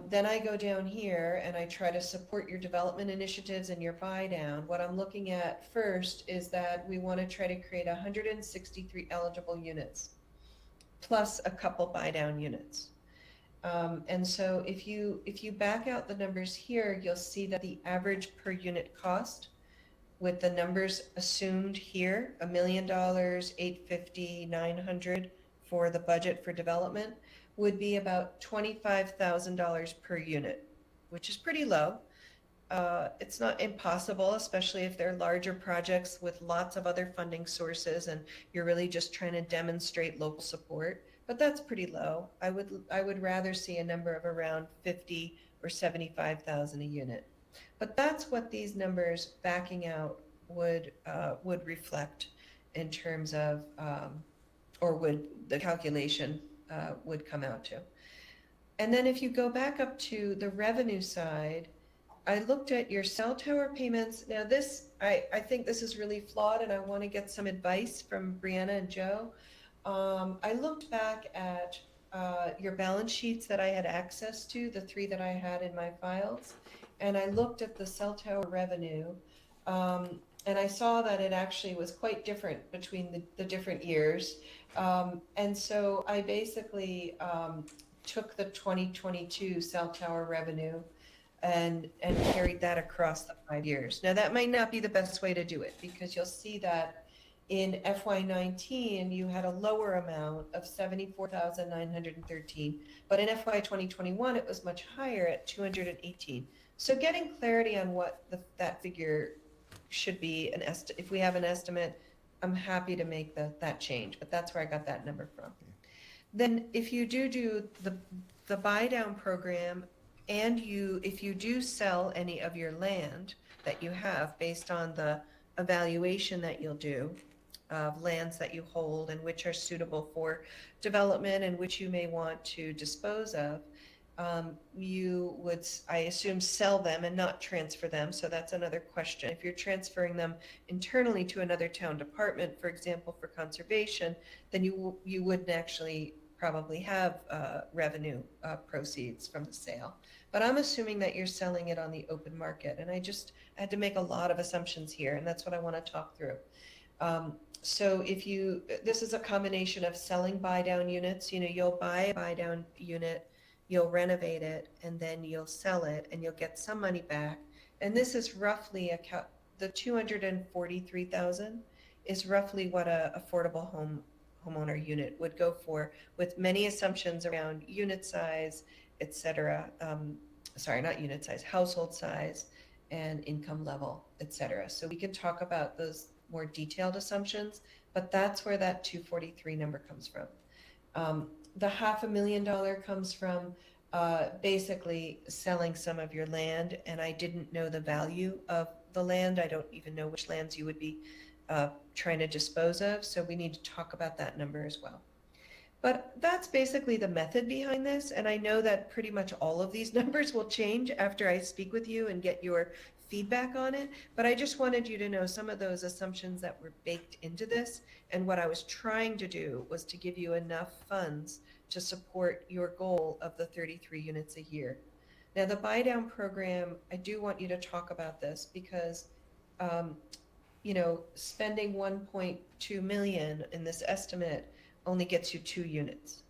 then I go down here and I try to support your development initiatives and your buy down. What I'm looking at first is that we want to try to create 163 eligible units, plus a couple buy down units. And so if you back out the numbers here, you'll see that the average per unit cost with the numbers assumed here, $1 million, $850, $900 for the budget for development, would be about $25,000 per unit, which is pretty low. It's not impossible, especially if they're larger projects with lots of other funding sources and you're really just trying to demonstrate local support, but that's pretty low. I would rather see a number of around 50 or 75,000 a unit. But that's what these numbers backing out would reflect in terms of, or would the calculation would come out to. And then if you go back up to the revenue side, I looked at your cell tower payments. Now this, I think this is really flawed and I want to get some advice from Brianna and Joe. I looked back at your balance sheets that I had access to, the 3 that I had in my files, and I looked at the cell tower revenue, and I saw that it actually was quite different between the different years. And so I basically took the 2022 cell tower revenue and carried that across the 5 years. Now that might not be the best way to do it because you'll see that in FY19 you had a lower amount of 74,913, but in FY 2021 it was much higher at 218. So getting clarity on what that figure should be, if we have an estimate, I'm happy to make that change, but that's where I got that number from. Then if you do the buy down program, and if you do sell any of your land that you have based on the evaluation that you'll do of lands that you hold and which are suitable for development and which you may want to dispose of, you would, I assume, sell them and not transfer them. So that's another question. If you're transferring them internally to another town department, for example, for conservation, then you wouldn't actually probably have revenue proceeds from the sale. But I'm assuming that you're selling it on the open market. And I had to make a lot of assumptions here, and that's what I want to talk through. So this is a combination of selling buy down units. You'll buy a buy down unit, you'll renovate it, and then you'll sell it, and you'll get some money back. And this is roughly the 243,000 is roughly what a affordable homeowner unit would go for, with many assumptions around unit size, etc. Sorry, not unit size, household size, and income level, etc. So we can talk about those more detailed assumptions, but that's where that 243 number comes from. The $500,000 comes from basically selling some of your land, and I didn't know the value of the land. I don't even know which lands you would be trying to dispose of, so we need to talk about that number as well. But that's basically the method behind this, and I know that pretty much all of these numbers will change after I speak with you and get your feedback on it, but I just wanted you to know some of those assumptions that were baked into this, and what I was trying to do was to give you enough funds to support your goal of the 33 units a year. Now the buy down program, I do want you to talk about this because spending 1.2 million in this estimate only gets you 2 units,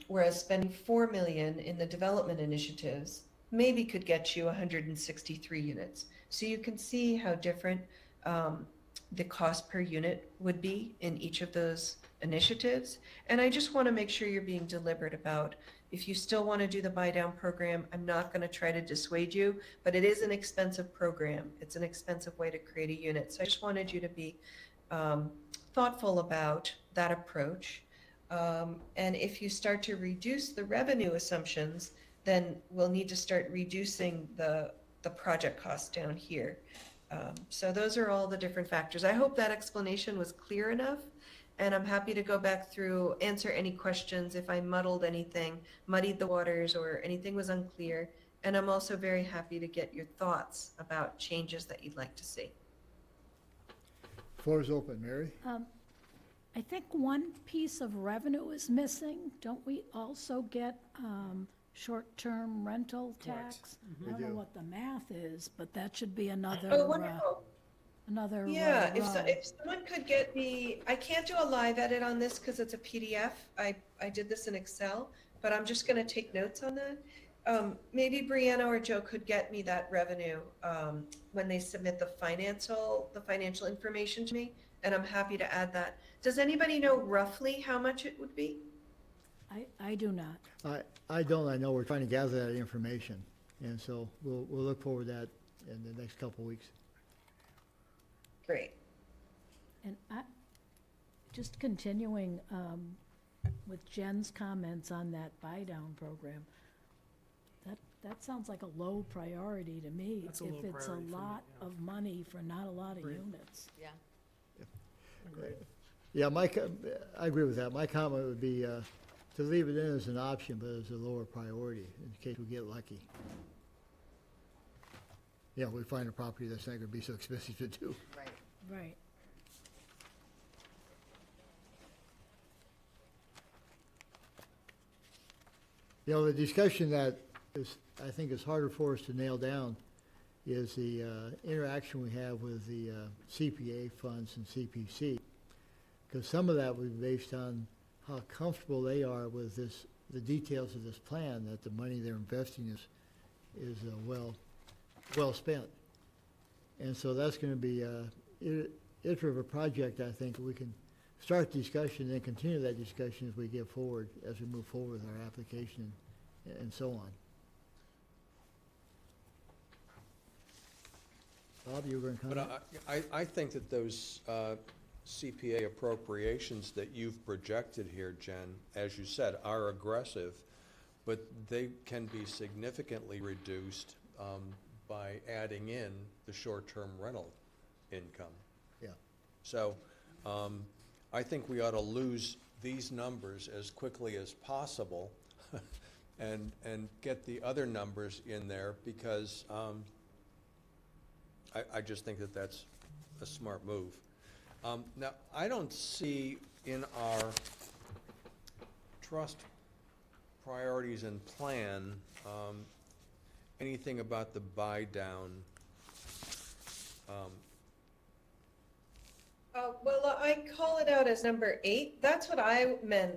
whereas spending 4 million in the development initiatives maybe could get you 163 units. So you can see how different the cost per unit would be in each of those initiatives. And I just want to make sure you're being deliberate about, if you still want to do the buy down program, I'm not going to try to dissuade you, but it is an expensive program. It's an expensive way to create a unit. So I just wanted you to be thoughtful about that approach. And if you start to reduce the revenue assumptions, then we'll need to start reducing the project cost down here. So those are all the different factors. I hope that explanation was clear enough, and I'm happy to go back through, answer any questions if I muddled anything, muddied the waters, or anything was unclear. And I'm also very happy to get your thoughts about changes that you'd like to see. Floor is open. Mary? I think one piece of revenue is missing. Don't we also get short-term rental Correct. tax? We I don't do. know what the math is, but that should be another, Oh, wonderful. Yeah, if row. someone could get me, I can't do a live edit on this because it's a PDF. I did this in Excel, but I'm just going to take notes on that. Maybe Brianna or Joe could get me that revenue when they submit the financial information to me, and I'm happy to add that. Does anybody know roughly how much it would be? I do not. I don't. I know we're trying to gather that information, and so we'll look forward to that in the next couple of weeks. Great. And just continuing with Jen's comments on that buy-down program, that sounds like a low priority to me. That's a low If it's a priority for me, lot yeah. of money for not a lot of Agreed. units. Yeah. Agreed. Yeah, I agree with that. My comment would be to leave it in as an option, but as a lower priority in case we get lucky. Yeah, we find a property that's not going to be so expensive to do. Right. Right. You know, the discussion that is, I think is harder for us to nail down is the interaction we have with the CPA funds and CPC. Because some of that was based on how comfortable they are with this, the details of this plan, that the money they're investing is well spent. And so that's going to be iterative a project, I think. We can start the discussion and continue that discussion as we get forward, as we move forward with our application and so on. Bob, you were going to comment? But I think that those CPA appropriations that you've projected here, Jen, as you said, are aggressive, but they can be significantly reduced by adding in the short-term rental income. Yeah. So I think we ought to lose these numbers as quickly as possible and get the other numbers in there, because I just think that that's a smart move. Now, I don't see in our trust priorities and plan anything about the buy down. Well, I call it out as number 8. That's what I meant.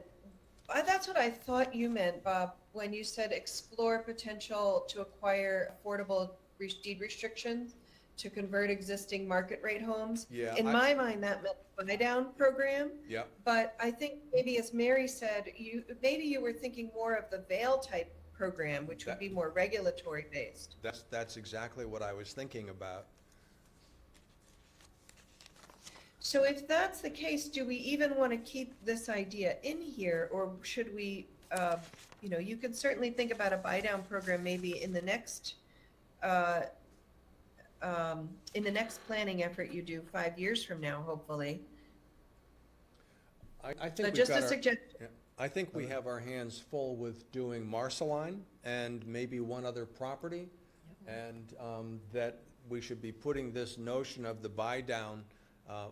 That's what I thought you meant, Bob, when you said explore potential to acquire affordable deed restrictions to convert existing market rate homes. Yeah, In my mind, that meant buy down program. Yeah, But I think maybe, as Mary said, maybe you were thinking more of the Vail type program, which would be more regulatory based. that's exactly what I was thinking about. So if that's the case, do we even want to keep this idea in here, or should we, you can certainly think about a buy down program maybe in the next planning effort you do 5 years from now, hopefully. I think So we've just got a our- suggestion. yeah, I think we have our hands full with doing Marceline and maybe one other property, and that we should be putting this notion of the buy down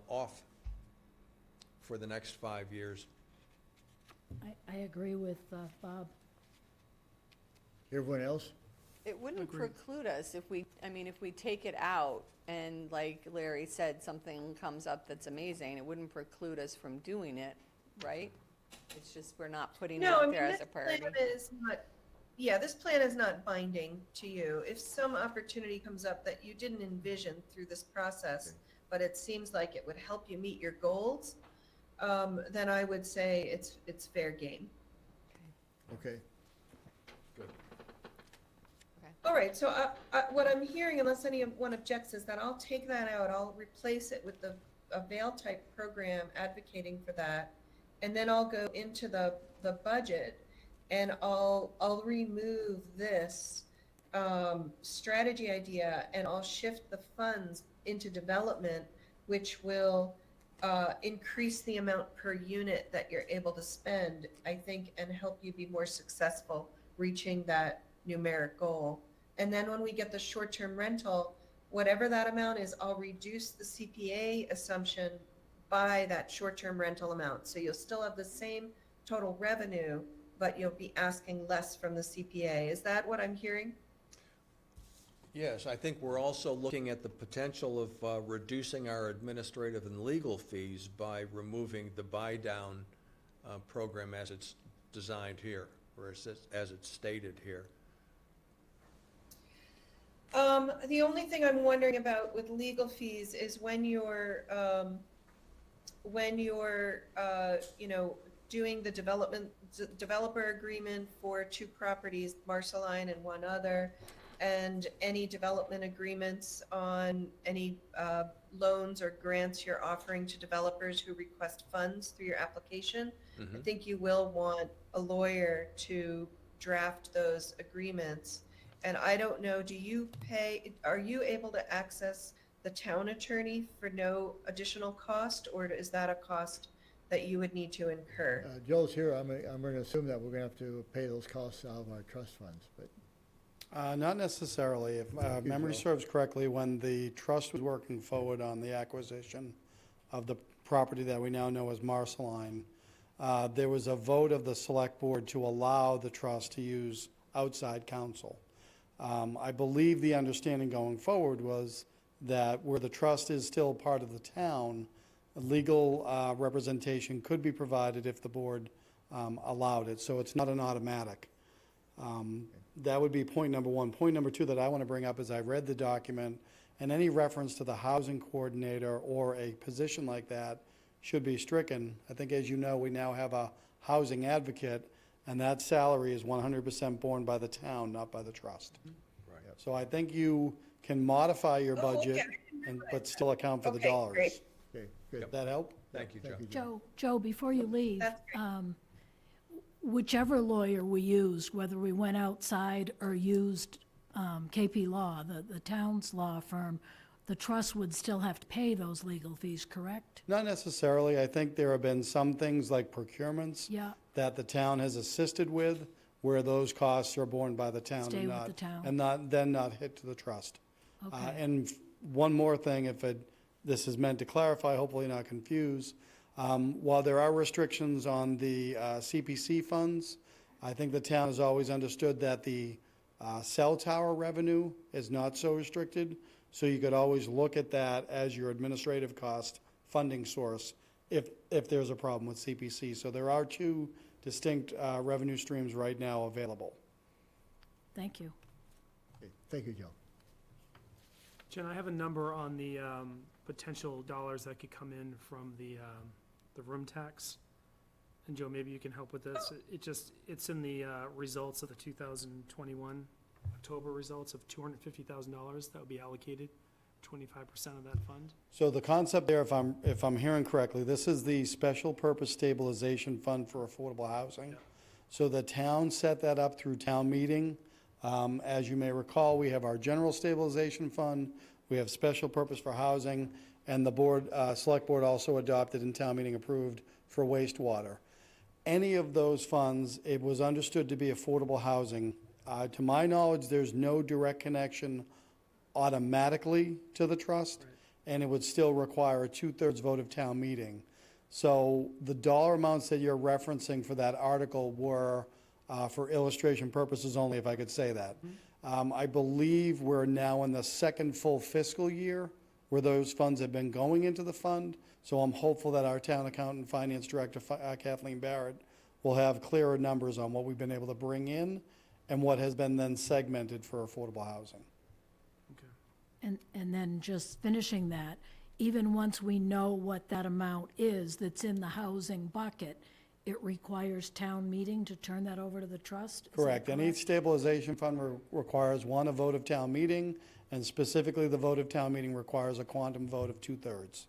off for the next 5 years. I agree with Bob. Everyone else? It wouldn't Agreed. preclude us if we take it out and, like Larry said, something comes up that's amazing, it wouldn't preclude us from doing it, right? It's just we're not putting it No, I out mean, there as this a priority. plan is not, yeah, this plan is not binding to you. If some opportunity comes up that you didn't envision through this process, but it seems like it would help you meet your goals, then I would say it's fair game. Okay. Good. All right, so what I'm hearing, unless anyone objects, is that I'll take that out, I'll replace it with a Vail-type program advocating for that, and then I'll go into the budget, and I'll remove this strategy idea, and I'll shift the funds into development, which will increase the amount per unit that you're able to spend, I think, and help you be more successful reaching that numeric goal. And then when we get the short-term rental, whatever that amount is, I'll reduce the CPA assumption by that short-term rental amount. So you'll still have the same total revenue, but you'll be asking less from the CPA. Is that what I'm hearing? Yes, I think we're also looking at the potential of reducing our administrative and legal fees by removing the buy-down program as it's designed here, or as it's stated here. The only thing I'm wondering about with legal fees is when you're doing the developer agreement for 2 properties, Marceline and one other, and any development agreements on any loans or grants you're offering to developers who request funds through your application. I think you will want a lawyer to draft those agreements. And I don't know, are you able to access the town attorney for no additional cost, or is that a cost that you would need to incur? Joel's here, I'm going to assume that we're going to have to pay those costs out of our trust funds, but. Not necessarily. If memory serves correctly, when the trust was working forward on the acquisition of the property that we now know as Marceline, there was a vote of the select board to allow the trust to use outside counsel. I believe the understanding going forward was that where the trust is still part of the town, legal representation could be provided if the board allowed it. So it's not an automatic. That would be point number 1. Point number 2 that I want to bring up is I read the document, and any reference to the housing coordinator or a position like that should be stricken. I think, as you know, we now have a housing advocate, and that salary is 100% borne by the town, not by the trust. Right. So I think you can modify your budget, Okay. but still account for the Okay, dollars. great. Okay, good. Does that help? Thank you, Joe. Joe, before you leave, That's great. whichever lawyer we used, whether we went outside or used KP Law, the town's law firm, the trust would still have to pay those legal fees, correct? Not necessarily. I think there have been some things like procurements Yeah, that the town has assisted with, where those costs are borne by the town. Stay and with not- the town. And not hit to the trust. okay. And one more thing, this is meant to clarify, hopefully not confuse. While there are restrictions on the CPC funds, I think the town has always understood that the cell tower revenue is not so restricted. So you could always look at that as your administrative cost funding source if there's a problem with CPC. So there are 2 distinct revenue streams right now available. Thank you. Okay, thank you, Joe. Jen, I have a number on the potential dollars that could come in from the room tax. And Joe, maybe you can help with this. It's in the results of the 2021 October results of $250,000 that would be allocated, 25% of that fund. So the concept there, if I'm hearing correctly, this is the Special Purpose Stabilization Fund for Affordable Housing. Yeah. So the town set that up through town meeting. As you may recall, we have our General Stabilization Fund, we have Special Purpose for Housing, and the board, Select Board also adopted and town meeting approved for wastewater. Any of those funds, it was understood to be affordable housing. To my knowledge, there's no direct connection automatically to the trust, and it would still require a 2/3 vote of town meeting. So the dollar amounts that you're referencing for that article were, for illustration purposes only, if I could say that. I believe we're now in the second full fiscal year where those funds have been going into the fund. So I'm hopeful that our town accountant and finance director, Kathleen Barrett, will have clearer numbers on what we've been able to bring in and what has been then segmented for affordable housing. Okay. And then just finishing that, even once we know what that amount is that's in the housing bucket, it requires town meeting to turn that over to the trust? Is that Correct. And each stabilization fund requires, one, a vote of town meeting, and specifically, the vote of town meeting requires a quantum vote of 2/3.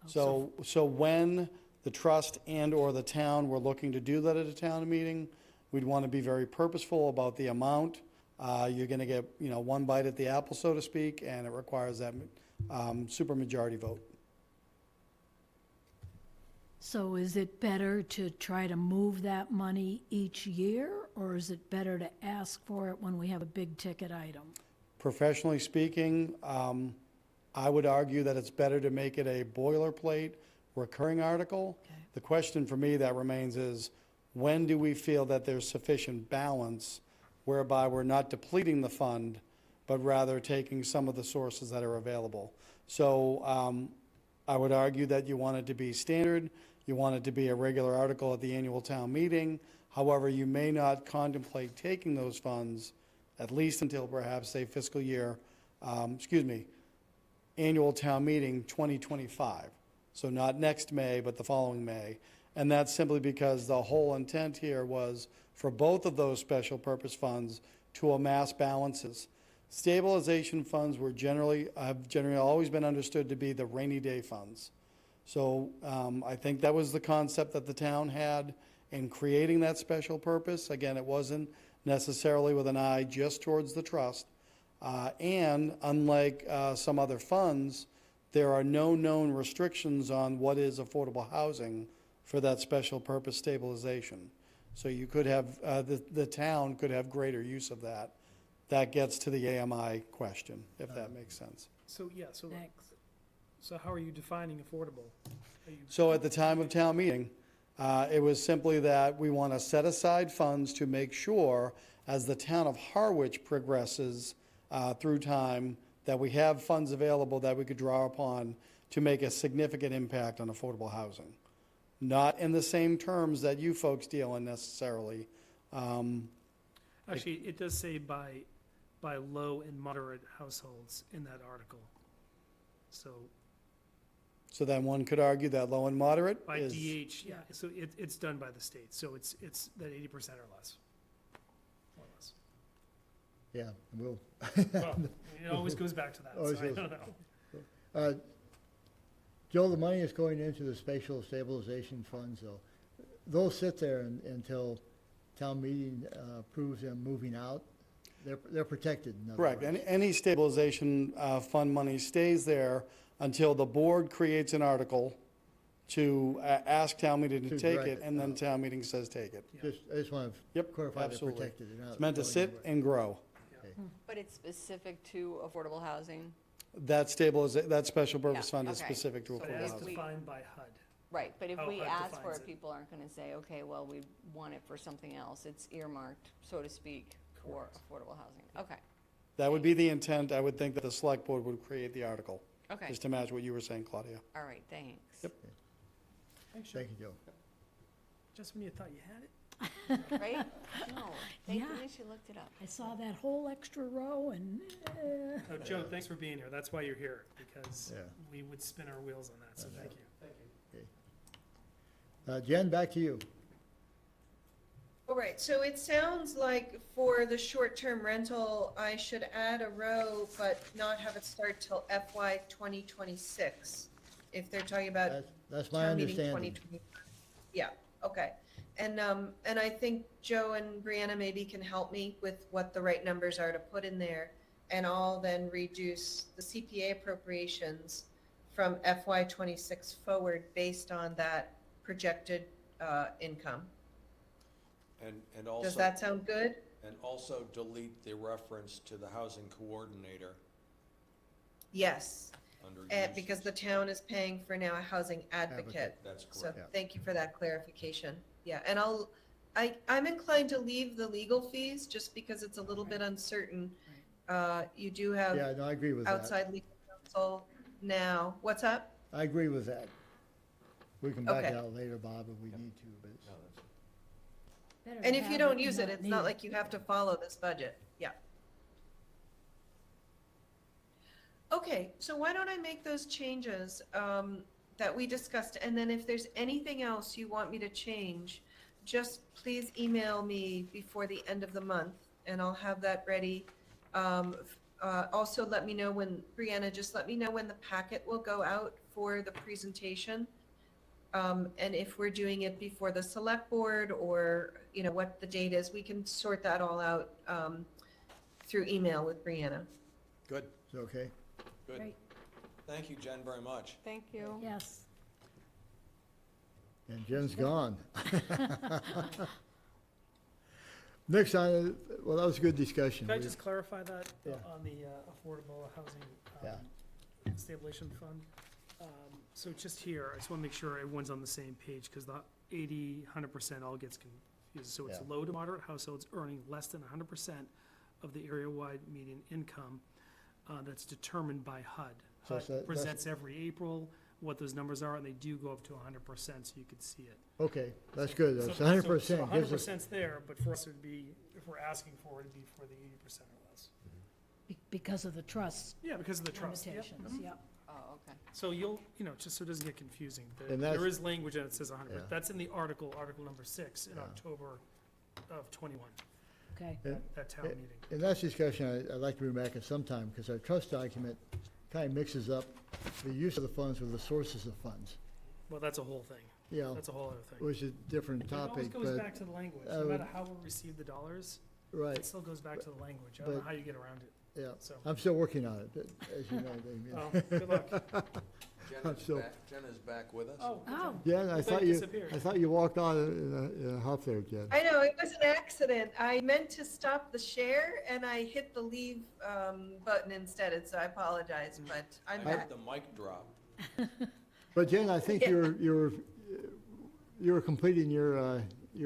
So when the trust and/or the town were looking to do that at a town meeting, we'd want to be very purposeful about the amount. You're going to get, one bite at the apple, so to speak, and it requires that supermajority vote. So is it better to try to move that money each year, or is it better to ask for it when we have a big ticket item? Professionally speaking, I would argue that it's better to make it a boilerplate recurring article. Okay. The question for me that remains is, when do we feel that there's sufficient balance whereby we're not depleting the fund, but rather taking some of the sources that are available? So I would argue that you want it to be standard, you want it to be a regular article at the annual town meeting. However, you may not contemplate taking those funds, at least until perhaps, say, annual town meeting 2025. So not next May, but the following May. And that's simply because the whole intent here was for both of those special purpose funds to amass balances. Stabilization funds have generally always been understood to be the rainy day funds. So I think that was the concept that the town had in creating that special purpose. Again, it wasn't necessarily with an eye just towards the trust. And unlike some other funds, there are no known restrictions on what is affordable housing for that special purpose stabilization. So you could have, the town could have greater use of that. That gets to the AMI question, if that makes sense. So, yeah, so, Thanks. so how are you defining affordable? Are you, So at the time of town meeting, it was simply that we want to set aside funds to make sure, as the town of Harwich progresses through time, that we have funds available that we could draw upon to make a significant impact on affordable housing. Not in the same terms that you folks deal in necessarily. actually, it does say by low and moderate households in that article. So So then one could argue that low and moderate by is. DH, yeah, so it's done by the state, so it's that 80% or less. More or less. Yeah, we'll, Well, it always goes back to that, Always so I goes- don't know. Joe, the money is going into the spatial stabilization funds, though. Those sit there until town meeting approves them moving out. They're protected, in other Correct. words. Any stabilization fund money stays there until the board creates an article to ask town meeting to To take direct it, it. and then town meeting says take it. I just want to Yep, clarify they're absolutely. protected. They're not It's meant to going sit anywhere. and grow. Okay. But it's specific to affordable housing? That that special purpose Yeah, fund is okay. specific to So But affordable as if housing. we- defined by HUD. Right, but if How we HUD ask for defines it, it. people aren't gonna say, okay, well, we want it for something else. It's earmarked, so to speak, for affordable housing. Okay, That would be the intent. I would think that the select board would create the article, okay, just to match what you were saying, Claudia. all right, thanks. Yep. Thanks, Joe. Thank you, Joe. Just when you thought you had it. Right? No, thank Yeah. goodness you looked it up. I saw that whole extra row and, Oh, Joe, thanks for being here. That's why you're here, because Yeah. we would spin our wheels on that, so thank you. Jen, back to you. All right, so it sounds like for the short-term rental, I should add a row, but not have it start till FY 2026, if they're talking about That's my town meeting understanding. 2025. Yeah, okay. And I think Joe and Brianna maybe can help me with what the right numbers are to put in there. And I'll then reduce the CPA appropriations from FY 26 forward based on that projected income. And also. Does that sound good? And also delete the reference to the housing coordinator Yes, under and because uses. the town is paying for now a housing advocate. That's So correct. thank you for that clarification. Yeah, and I'm inclined to leave the legal fees just because it's a little bit uncertain. You do have Yeah, no, I agree with that. outside legal counsel now. What's up? I agree with that. We can back Okay. it out later, Bob, if we need to, but No, that's- Better And to if you have don't than use it, not it's need not like you have to follow this budget. Yeah. Okay, so why don't I make those changes that we discussed, and then if there's anything else you want me to change, just please email me before the end of the month, and I'll have that ready. Also, let me know when, Brianna, just let me know when the packet will go out for the presentation. And if we're doing it before the select board, or, you know, what the date is, we can sort that all out through email with Brianna. Good, Is it okay? good. Great, Thank you, Jen, very much. Thank you. yes. And Jen's gone. Next on, well, that was a good discussion. Can I We- just clarify that Yeah. on the affordable housing Yeah. stabilization fund? So just here, I just want to make sure everyone's on the same page, because the 80, 100% all gets confused. So it's Yeah. low to moderate households earning less than 100% of the area-wide median income that's determined by HUD. So it's HUD that- presents every April what those numbers are, and they do go up to 100%, so you could see it. Okay, that's good. So- That's so- 100% So gives us, 100%'s there, but for us, it would be, if we're asking for it, it'd be for the 80% or less. Because of the trust Yeah, because of the trust. Yep. limitations, yep. Oh, okay. So you'll, just so it doesn't get confusing, And that's- there is language that says 100, Yeah. that's in the article number 6 in Yeah. October of '21, Okay, Yeah. that town meeting. and that's discussion I'd like to bring back at some time, because our trust document kind of mixes up the use of the funds with the sources of funds. Well, that's a whole thing, You know, that's a whole other thing. which is a different It always topic, goes but, back to the language, I no would- matter how we receive the dollars, right, it still goes back to the language, I don't know but- how you get around it, yeah. so. I'm still working on it, but as you know, Dave, yeah. Well, good luck. Jen is back with us. Oh, good oh, job. Jen, I The thought thing you, disappeared. I thought you walked on in a huff there, Jen. I know, it was an accident. I meant to stop the share and I hit the leave button instead, and so I apologize, but I'm I back. heard the mic drop. But Jen, I think you're completing your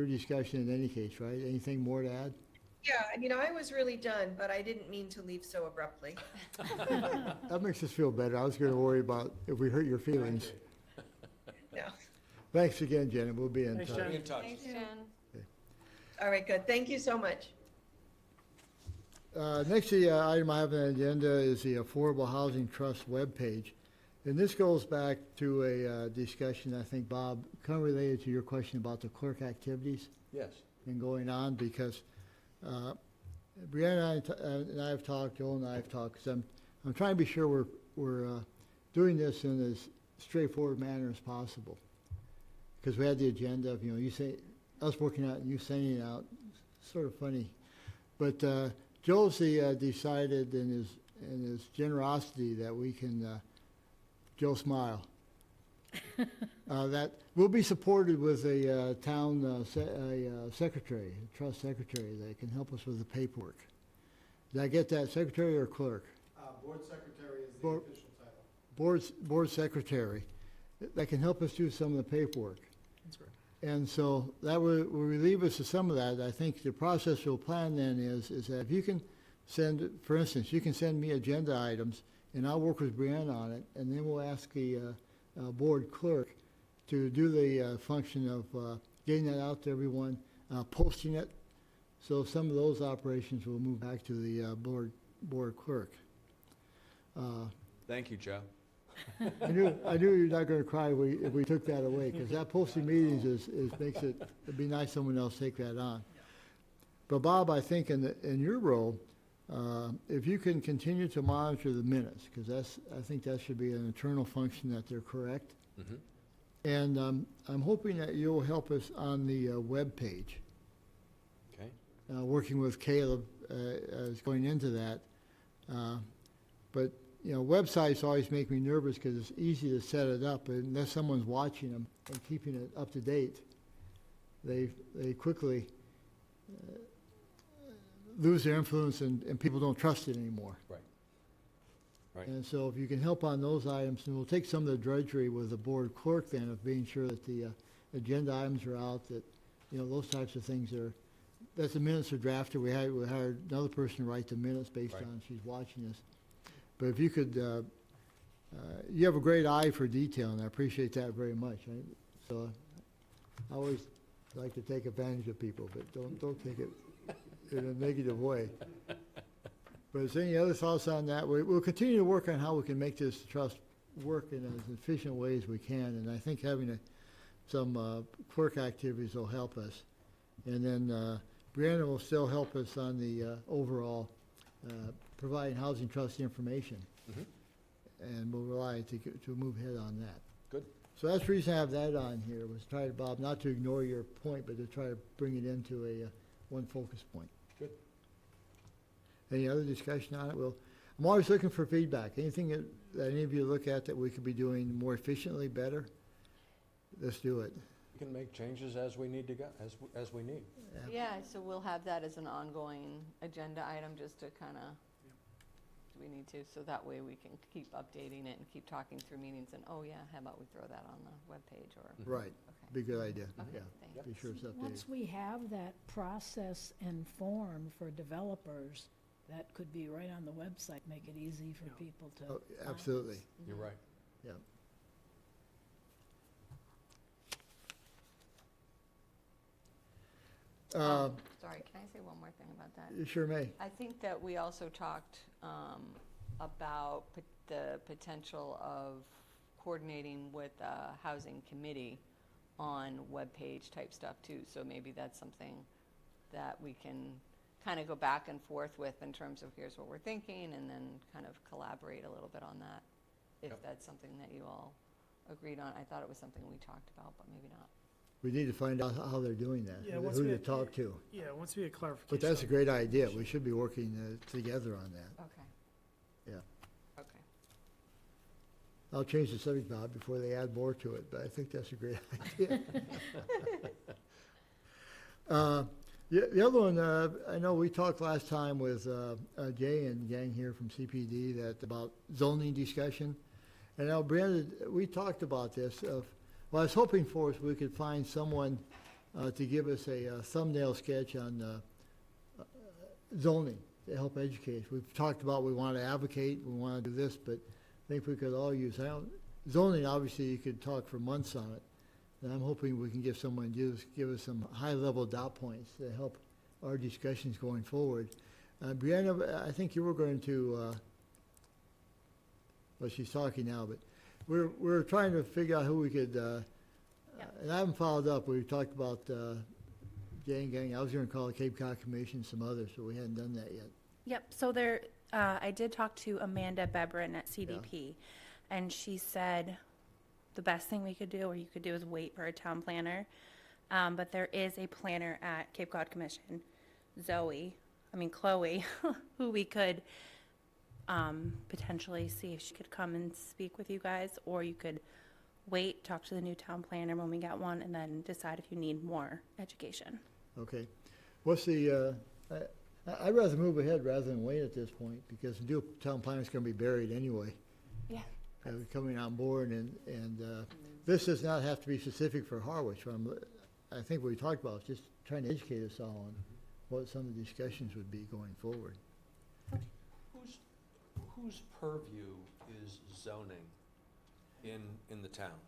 discussion in any case, right? Anything more to add? Yeah, I was really done, but I didn't mean to leave so abruptly. That makes us feel better. I was gonna worry about if we hurt your feelings. No. Thanks again, Jen, and we'll be in Thanks, touch. Jen. Be in touch. Thanks, Jen. All right, good. Thank you so much. Next item I have on the agenda is the Affordable Housing Trust webpage. And this goes back to a discussion, I think, Bob, kind of related to your question about the clerk activities Yes. and going on, because Brianna and I have talked, Joel and I have talked, because I'm trying to be sure we're doing this in as straightforward manner as possible. Because we had the agenda of, you say, us working out and you sending it out, sort of funny. But Josie decided in his generosity that we can, Joe smile, that we'll be supported with a town secretary, a trust secretary that can help us with the paperwork. Did I get that, secretary or clerk? Board secretary is the Board- official title. Board secretary that can help us do some of the paperwork. That's great. And so that will relieve us of some of that. I think the process we'll plan then is that if you can send, for instance, you can send me agenda items, and I'll work with Brianna on it, and then we'll ask the board clerk to do the function of getting that out to everyone, posting it. So some of those operations will move back to the board clerk. Thank you, Joe. I knew you were not going to cry if we took that away, because that posting meetings makes it, it'd be nice someone else take that on. But Bob, I think in your role, if you can continue to monitor the minutes, because I think that should be an internal function that they're correct. Mhm. And I'm hoping that you'll help us on the webpage, Okay. working with Caleb as going into that. But websites always make me nervous because it's easy to set it up, but unless someone's watching them and keeping it up to date, they quickly lose their influence and people don't trust it anymore. Right. And so if you can help on those items, and we'll take some of the drudgery with the board clerk then of being sure that the agenda items are out, that, those types of things that's the minutes are drafted. We hired another person to write the minutes based Right. on she's watching us. But if you could, you have a great eye for detail, and I appreciate that very much. So I always like to take advantage of people, but don't take it in a negative way. But is there any other thoughts on that? We'll continue to work on how we can make this trust work in as efficient way as we can, and I think having some clerk activities will help us. And then Brianna will still help us on the overall providing housing trust information. Mhm. And we'll rely to move ahead on that. Good. So that's the reason I have that on here, was try to, Bob, not to ignore your point, but to try to bring it into a one focus point. Good. Any other discussion on it? Well, I'm always looking for feedback. Anything that any of you look at that we could be doing more efficiently, better, let's do it. We can make changes as we need to go, as we need. Yeah, so we'll have that as an ongoing agenda item, just to kind of, do we need to, so that way we can keep updating it and keep talking through meetings, and, oh yeah, how about we throw that on the webpage, or, Right, okay. be a good idea, Okay, yeah. thanks. Be sure it's updated. Once we have that process and form for developers, that could be right on the website, make it easy for people to. Oh, absolutely, You're right. yeah. Sorry, can I say one more thing about that? You sure may. I think that we also talked about the potential of coordinating with a housing committee on webpage type stuff too. So maybe that's something that we can kind of go back and forth with in terms of here's what we're thinking, and then kind of collaborate a little bit on that, if Yep. that's something that you all agreed on. I thought it was something we talked about, but maybe not. We need to find out how they're doing that, Yeah, who once to we- talk to. Yeah, once we get clarification. But that's a on- great idea. We should be working together on that. Okay. Yeah. Okay. I'll change the subject, Bob, before they add more to it, but I think that's a great idea. The other one, I know we talked last time with Jay and gang here from CPD about zoning discussion. And now, Brandon, we talked about this. What I was hoping for is we could find someone to give us a thumbnail sketch on zoning to help educate us. We've talked about we want to advocate, we want to do this, but I think we could all use zoning. Obviously, you could talk for months on it. And I'm hoping we can give someone, give us some high-level dot points to help our discussions going forward. Brianna, I think you were going to, well, she's talking now, but we're trying to figure out who we could, and I haven't followed up. We talked about gang. I was going to call the Cape Cod Commission, some others, but we hadn't done that yet. Yep, so there, I did talk to Amanda Bebrin at CDP, and she said the best thing we could do, or you could do, is wait for a town planner. But there is a planner at Cape Cod Commission, Chloe, who we could potentially see if she could come and speak with you guys, or you could wait, talk to the new town planner when we get one, and then decide if you need more education. Okay. What's the, I'd rather move ahead rather than wait at this point, because the new town planner's going to be buried anyway. Yeah. Coming on board, and this does not have to be specific for Harwich. I think what we talked about is just trying to educate us all on what some of the discussions would be going forward. Whose purview is zoning in the town?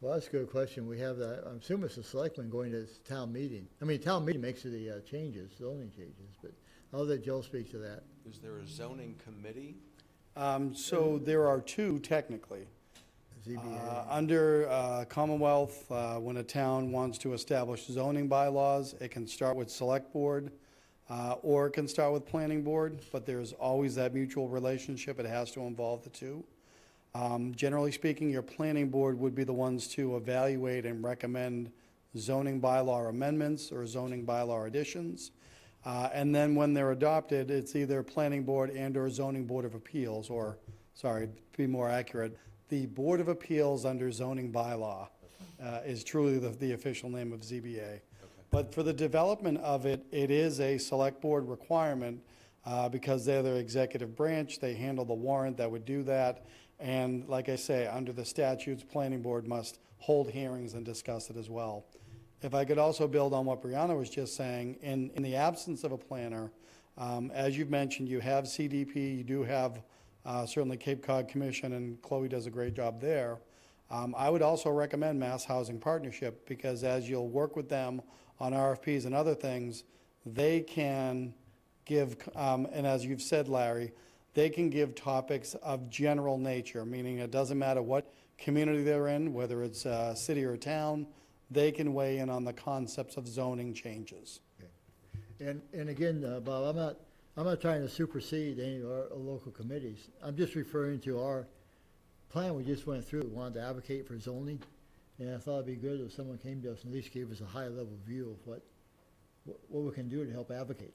Well, that's a good question. We have that, I'm assuming it's the selectmen going to this town meeting. I mean, town meeting makes the changes, zoning changes, but I'll let Joe speak to that. Is there a zoning committee? So there are two technically. ZBA. Under Commonwealth, when a town wants to establish zoning bylaws, it can start with select board, or it can start with planning board, but there's always that mutual relationship. It has to involve the two. Generally speaking, your planning board would be the ones to evaluate and recommend zoning bylaw amendments or zoning bylaw additions. And then when they're adopted, it's either planning board and/or zoning board of appeals, or, sorry, to be more accurate, the Board of Appeals under zoning bylaw is truly the official name of ZBA. Okay. But for the development of it, it is a select board requirement because they're the executive branch. They handle the warrant that would do that. And like I say, under the statutes, planning board must hold hearings and discuss it as well. If I could also build on what Brianna was just saying, in the absence of a planner, as you've mentioned, you have CDP, you do have certainly Cape Cod Commission, and Chloe does a great job there. I would also recommend Mass Housing Partnership, because as you'll work with them on RFPs and other things, they can give, and as you've said, Larry, they can give topics of general nature, meaning it doesn't matter what community they're in, whether it's a city or a town, they can weigh in on the concepts of zoning changes. And again, Bob, I'm not trying to supersede any of our local committees. I'm just referring to our plan we just went through. We wanted to advocate for zoning, and I thought it'd be good if someone came to us and at least gave us a high-level view of what we can do to help advocate.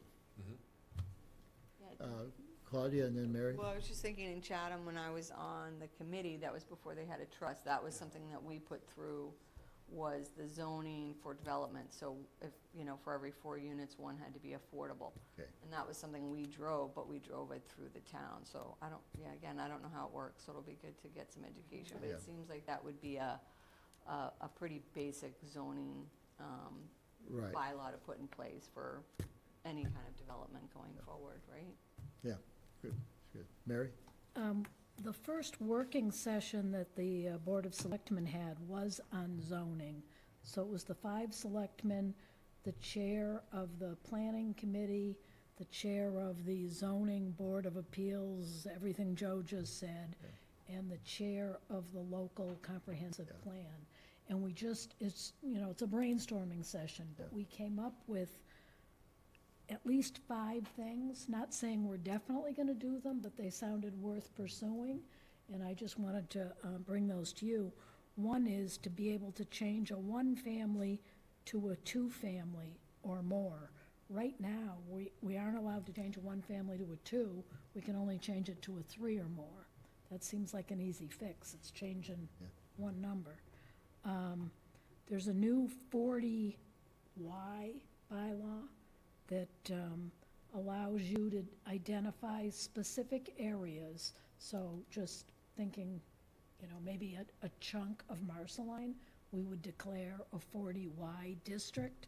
Claudia and then Mary? Well, I was just thinking in Chatham, when I was on the committee, that was before they had a trust, that was something that we put through, was the zoning for development. So if, for every 4 units, one had to be affordable. Okay. And that was something we drove, but we drove it through the town. So I don't know how it works, so it'll be good to get some education. But Yeah. it seems like that would be a pretty basic zoning Right. bylaw to put in place for any kind of development going forward, right? Yeah, good. Mary? The first working session that the Board of Selectmen had was on zoning. So it was the 5 selectmen, the chair of the planning committee, the chair of the zoning board of appeals, everything Joe just said, and the chair of the local comprehensive plan. And we just, it's a brainstorming session, but we came up with at least 5 things, not saying we're definitely going to do them, but they sounded worth pursuing, and I just wanted to bring those to you. One is to be able to change a 1-family to a 2-family or more. Right now, we aren't allowed to change a 1-family to a 2. We can only change it to a 3 or more. That seems like an easy fix. It's changing one number. There's a new 40Y bylaw that allows you to identify specific areas. So just thinking, maybe a chunk of Marceline, we would declare a 40Y district,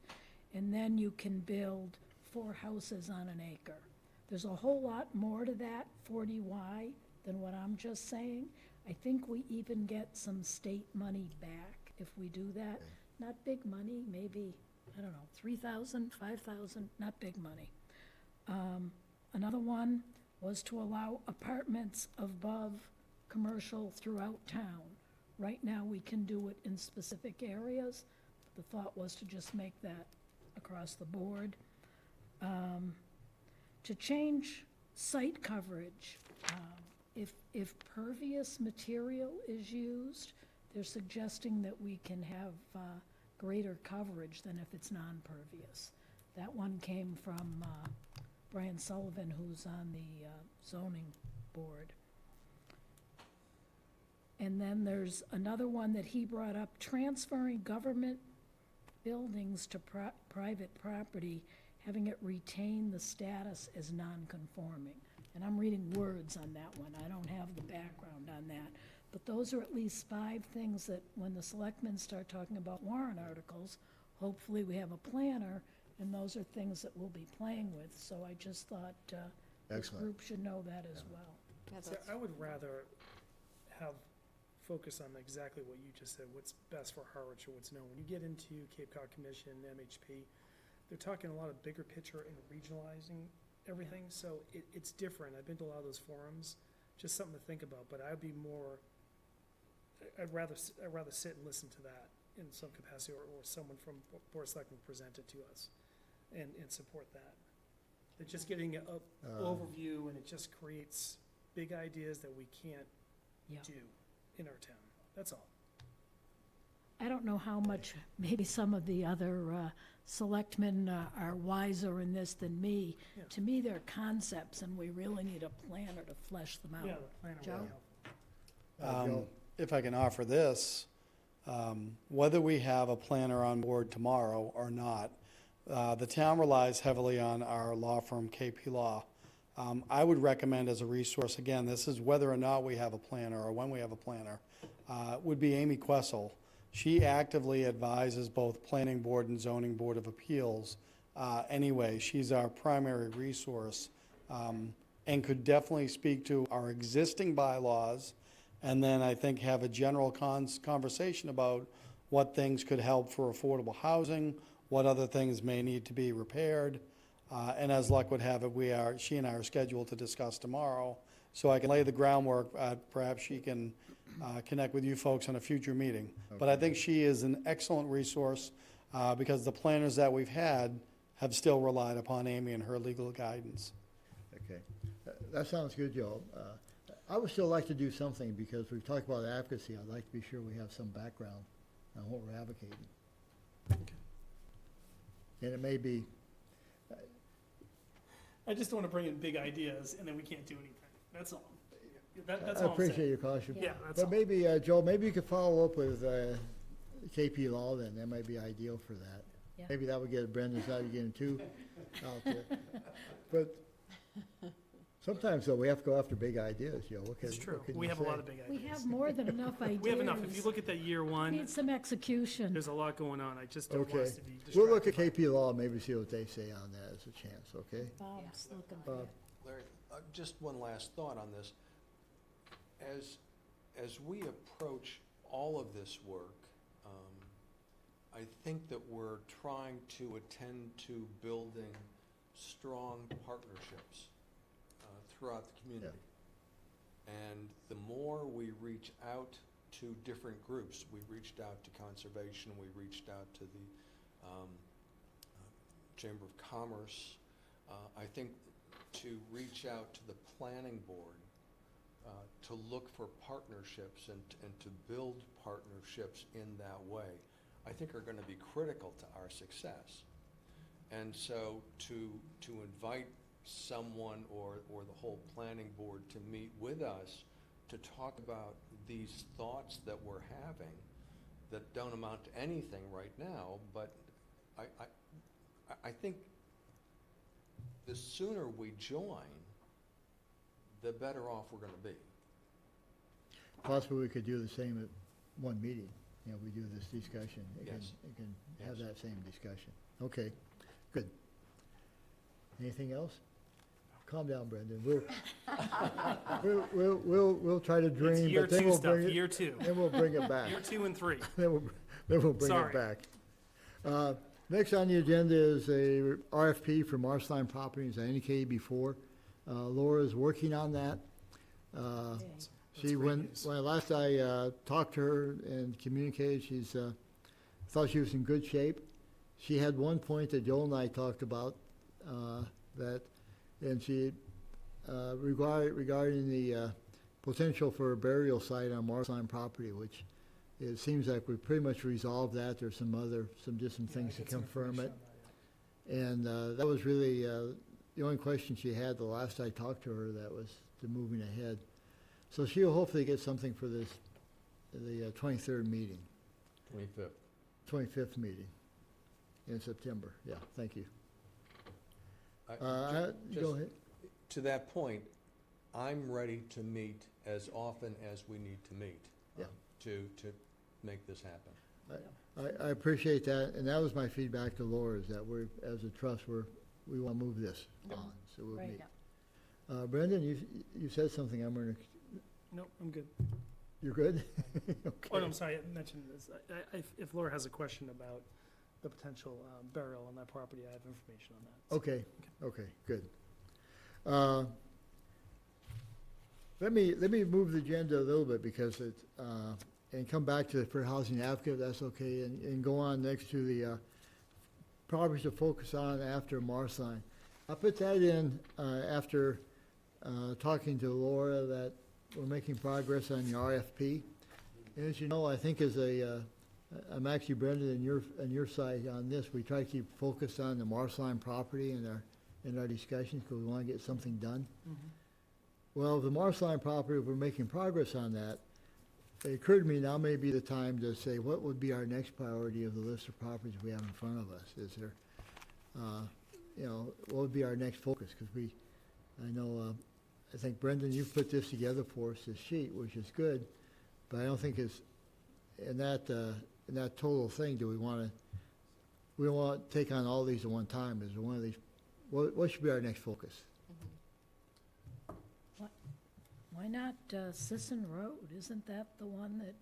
and then you can build 4 houses on an acre. There's a whole lot more to that 40Y than what I'm just saying. I think we even get some state money back if we do that. Not big money, maybe, I don't know, 3,000, 5,000, not big money. Another one was to allow apartments above commercial throughout town. Right now, we can do it in specific areas. The thought was to just make that across the board. To change site coverage, if pervious material is used, they're suggesting that we can have greater coverage than if it's non-pervious. That one came from Brian Sullivan, who's on the zoning board. And then there's another one that he brought up, transferring government buildings to private property, having it retain the status as non-conforming. And I'm reading words on that one. I don't have the background on that. But those are at least 5 things that when the selectmen start talking about warrant articles, hopefully we have a planner, and those are things that we'll be playing with. So I just thought this Excellent. group should know that as well. Yeah, So that's- I would rather have focus on exactly what you just said, what's best for Harwich or what's known. When you get into Cape Cod Commission, MHP, they're talking a lot of bigger picture and regionalizing everything, so it's different. I've been to a lot of those forums, just something to think about, but I'd rather sit and listen to that in some capacity, or someone from Board of Selectmen present it to us and support that. They're just getting an overview, and it just creates big ideas that we can't Yeah. do in our town. That's all. I don't know how much, maybe some of the other selectmen are wiser in this than me. Yeah. To me, they're concepts, and we really need a planner to flesh them out. Yeah, the planner Joe? will help. Joe? If I can offer this, whether we have a planner on board tomorrow or not, the town relies heavily on our law firm, KP Law. I would recommend as a resource, again, this is whether or not we have a planner or when we have a planner, would be Amy Questle. She actively advises both Planning Board and Zoning Board of Appeals. Anyway, she's our primary resource, and could definitely speak to our existing bylaws and then I think have a general conversation about what things could help for affordable housing, what other things may need to be repaired. And as luck would have it, she and I are scheduled to discuss tomorrow, so I can lay the groundwork. Perhaps she can connect with you folks on a future meeting. But I think she is an excellent resource, because the planners that we've had have still relied upon Amy and her legal guidance. Okay. That sounds good, Joe. I would still like to do something, because we've talked about advocacy. I'd like to be sure we have some background on what we're advocating. And it may be, I just don't want to bring in big ideas and then we can't do anything. That's all. That's I all I'm saying. appreciate your caution. Yeah, that's all. But maybe, Joe, maybe you could follow up with KP Law then. That might be ideal for that. Yeah. Maybe that would get Brendan's out getting too out there. But sometimes, though, we have to go after big ideas, Joe. It's true. We have a lot of big We ideas. have more than enough ideas. We have enough. If you look at that year one, Need some execution. there's a lot going on. I just don't want Okay. us to be distracted. We'll look at KP Law and maybe see what they say on that as a chance, okay? Bob's looking for Bob? it. Larry, just one last thought on this. As we approach all of this work, I think that we're trying to attend to building strong partnerships throughout the community. And the more we reach out to different groups, we reached out to conservation, we reached out to the Chamber of Commerce, I think to reach out to the planning board, to look for partnerships and to build partnerships in that way, I think are going to be critical to our success. And so to invite someone or the whole planning board to meet with us to talk about these thoughts that we're having that don't amount to anything right now, but I think the sooner we join, the better off we're going to be. Possibly we could do the same at one meeting. You know, we do this discussion. Yes. It can have Yes. that same discussion. Okay, good. Anything else? Calm down, Brendan. We'll try to It's dream, year but then two we'll stuff, bring it, year two. then we'll bring it back. Year 2 and 3. Then we'll bring Sorry. it back. Next on the agenda is a RFP for Marshline Properties, as I indicated before. Laura's working on that. When last I talked to her and communicated, she's thought she was in good shape. She had one point that Joel and I talked about, and she regarding the potential for a burial site on Marshline property, which it seems like we pretty much resolved that. There's some things to confirm it. And that was really the only question she had the last I talked to her, that was the moving ahead. So she'll hopefully get something for the 23rd meeting, 25th meeting in September. Yeah, thank you. Go ahead. To that point, I'm ready to meet as often as we need to meet. Yeah. To make this happen. I appreciate that, and that was my feedback to Laura, is that as a trust, we want to move this on, so we'll Right. meet. Brendan, you said something, Nope, I'm good. you're good? Oh, Okay. no, I'm sorry, I mentioned this. If Laura has a question about the potential burial on that property, I have information on that. Okay, good. Let me move the agenda a little bit, because it's, and come back to the Fair Housing Advocate, if that's okay, and go on next to the properties to focus on after Marshline. I put that in after talking to Laura, that we're making progress on the RFP. And as you know, I think I'm actually, Brendan, on your side on this. We try to keep focused on the Marshline property in our discussions, because we want to get something done. Well, the Marshline property, we're making progress on that. It occurred to me now may be the time to say, what would be our next priority of the list of properties we have in front of us? Is there, what would be our next focus? Because I think, Brendan, you've put this together for us, this sheet, which is good, but I don't think it's, in that total thing, we don't want to take on all these at one time. Is there one of these, what should be our next focus? Why not Sisson Road? Isn't that the one that,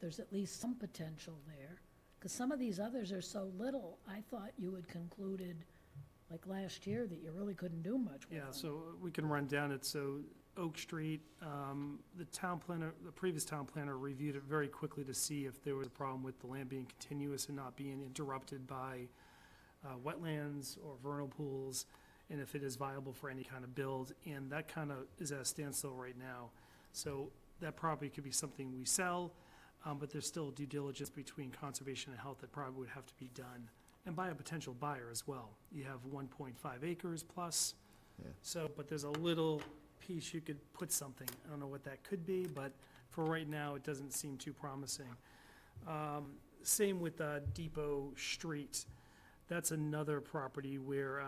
there's at least some potential there? Because some of these others are so little, I thought you had concluded, like last year, that you really couldn't do much with Yeah, them. so we can run down it. So Oak Street, the town planner, the previous town planner reviewed it very quickly to see if there was a problem with the land being continuous and not being interrupted by wetlands or vernal pools, and if it is viable for any kind of build. And that kind of is at a standstill right now. So that property could be something we sell, but there's still due diligence between conservation and health that probably would have to be done, and by a potential buyer as well. You have 1.5 acres plus, Yeah. so, but there's a little piece you could put something. I don't know what that could be, but for right now, it doesn't seem too promising. Same with Depot Street. That's another property where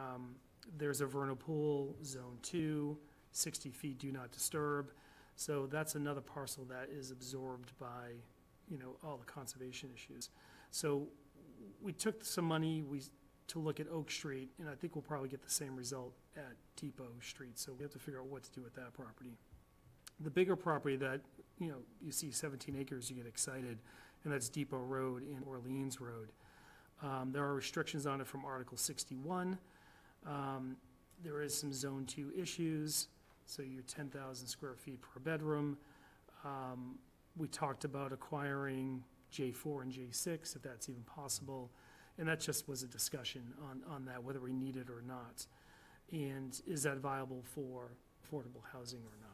there's a vernal pool, Zone 2, 60 feet do not disturb. So that's another parcel that is absorbed by, all the conservation issues. So we took some money to look at Oak Street, and I think we'll probably get the same result at Depot Street. So we have to figure out what to do with that property. The bigger property that, you see 17 acres, you get excited, and that's Depot Road and Orleans Road. There are restrictions on it from Article 61. There is some Zone 2 issues, so you're 10,000 square feet per bedroom. We talked about acquiring J4 and J6, if that's even possible, and that just was a discussion on that, whether we need it or not. And is that viable for affordable housing or not?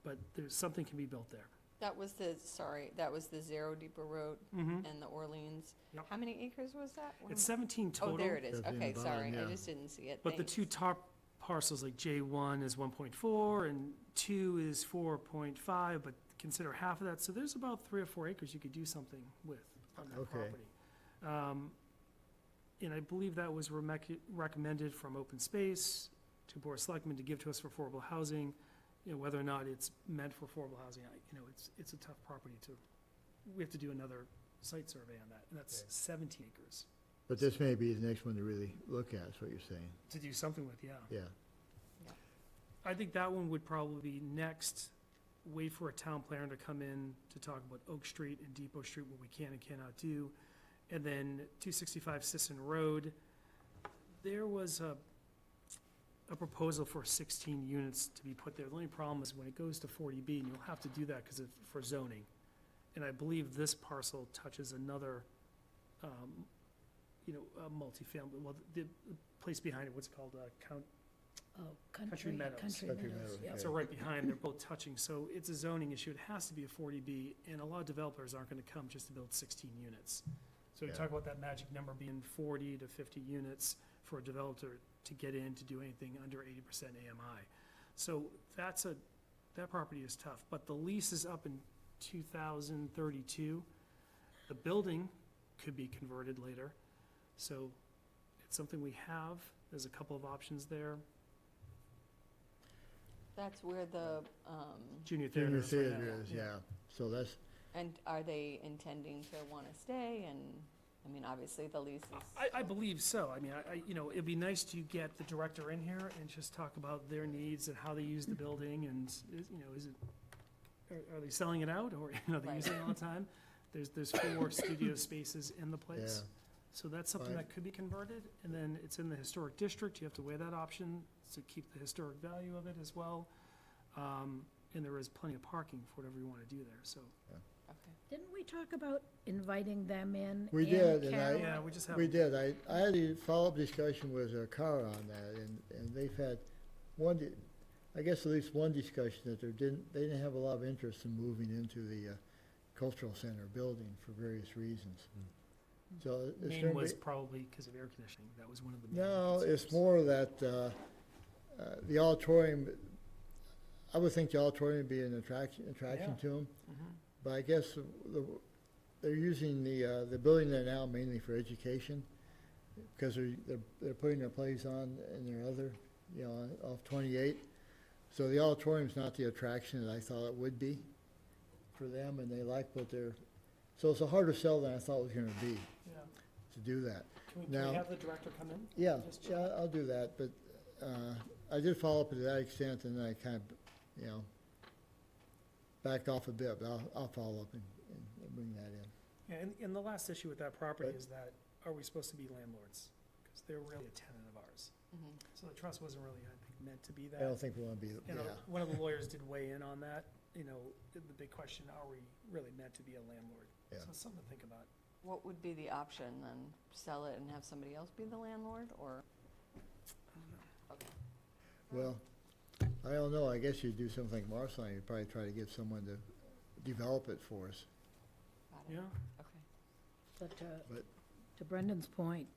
But there's, something can be built there. That was the Zero Depot Road Mhm. and the Orleans. Yep. How many acres was that? What It's am 17 I- total. Oh, there it is. That's in Okay, the sorry, bottom, I yeah. just didn't see it. But the Thanks. two top parcels, like J1 is 1.4 and 2 is 4.5, but consider half of that. So there's about 3 or 4 acres you could do something with on that Okay. property. And I believe that was recommended from Open Space to Board of Selectmen to give to us for affordable housing. Whether or not it's meant for affordable housing, it's a tough property we have to do another site survey on that, and that's 17 acres. But this may be the next one to really look at, is what you're saying. To do something with, yeah. Yeah. I think that one would probably be next. Wait for a town planner to come in to talk about Oak Street and Depot Street, what we can and cannot do. And then 265 Sisson Road, there was a proposal for 16 units to be put there. The only problem is when it goes to 40B, and you'll have to do that because for zoning. And I believe this parcel touches another, a multifamily, well, the place behind it, what's it called, Oh, Country Meadows. Country Country Meadows, Meadows, yeah. okay. So right behind, they're both touching, so it's a zoning issue, it has to be a 40B, and a lot of developers aren't gonna come just to build 16 units. So we Yeah. talk about that magic number being 40 to 50 units for a developer to get in to do anything under 80% AMI. So that property is tough, but the lease is up in 2032. The building could be converted later, so it's something we have, there's a couple of options there. That's where the, Junior theater Junior is right theater now, is, yeah. So that's, and are they intending to want to stay? And, I mean, obviously, the lease is. I believe so. I mean, it'd be nice to get the director in here and just talk about their needs and how they use the building and, are they selling it out or, they Right. using it all the time? There's 4 studio spaces in the place. yeah. So that's something Right. that could be converted, and then it's in the historic district, you have to weigh that option to keep the historic value of it as well. And there is plenty of parking for whatever you wanna do there, so. Okay. Didn't we talk about inviting them in? We and did, and Carol? Yeah, we just have. We did. I had a follow-up discussion with Cara on that, and they've had I guess at least one discussion that they didn't have a lot of interest in moving into the cultural center building for various reasons. So it's Main gonna was be, probably because of air conditioning, that was one of the main no, it's concerns. more that, the auditorium, I would think the auditorium would be an attraction Yeah. to them. Mhm. But I guess they're using the building there now mainly for education, because they're putting their plays on in their other, off 28. So the auditorium's not the attraction that I thought it would be for them, and they like what so it's a harder sell than I thought it was gonna be Yeah. to do that. Can we Now- have the director come in? Yeah, Just check. yeah, I'll do that, but I did follow up to that extent, and then I kind of, backed off a bit, but I'll follow up and bring that in. Yeah, and the last issue with that property Right. is that, are we supposed to be landlords? Because they're really a tenant of ours. Mhm. So the trust wasn't really, I think, meant to be I don't that. think we want to be, You know, yeah. one of the lawyers did weigh in on that, you know, the big question, are we really meant to be a landlord? Yeah. So it's something to think about. What would be the option then? Sell it and have somebody else be the landlord, or? Okay. Well, I don't know, I guess you'd do something like Marceline, you'd probably try to get someone to develop it for us. Got it. Yeah, Okay. But- To Brendan's point,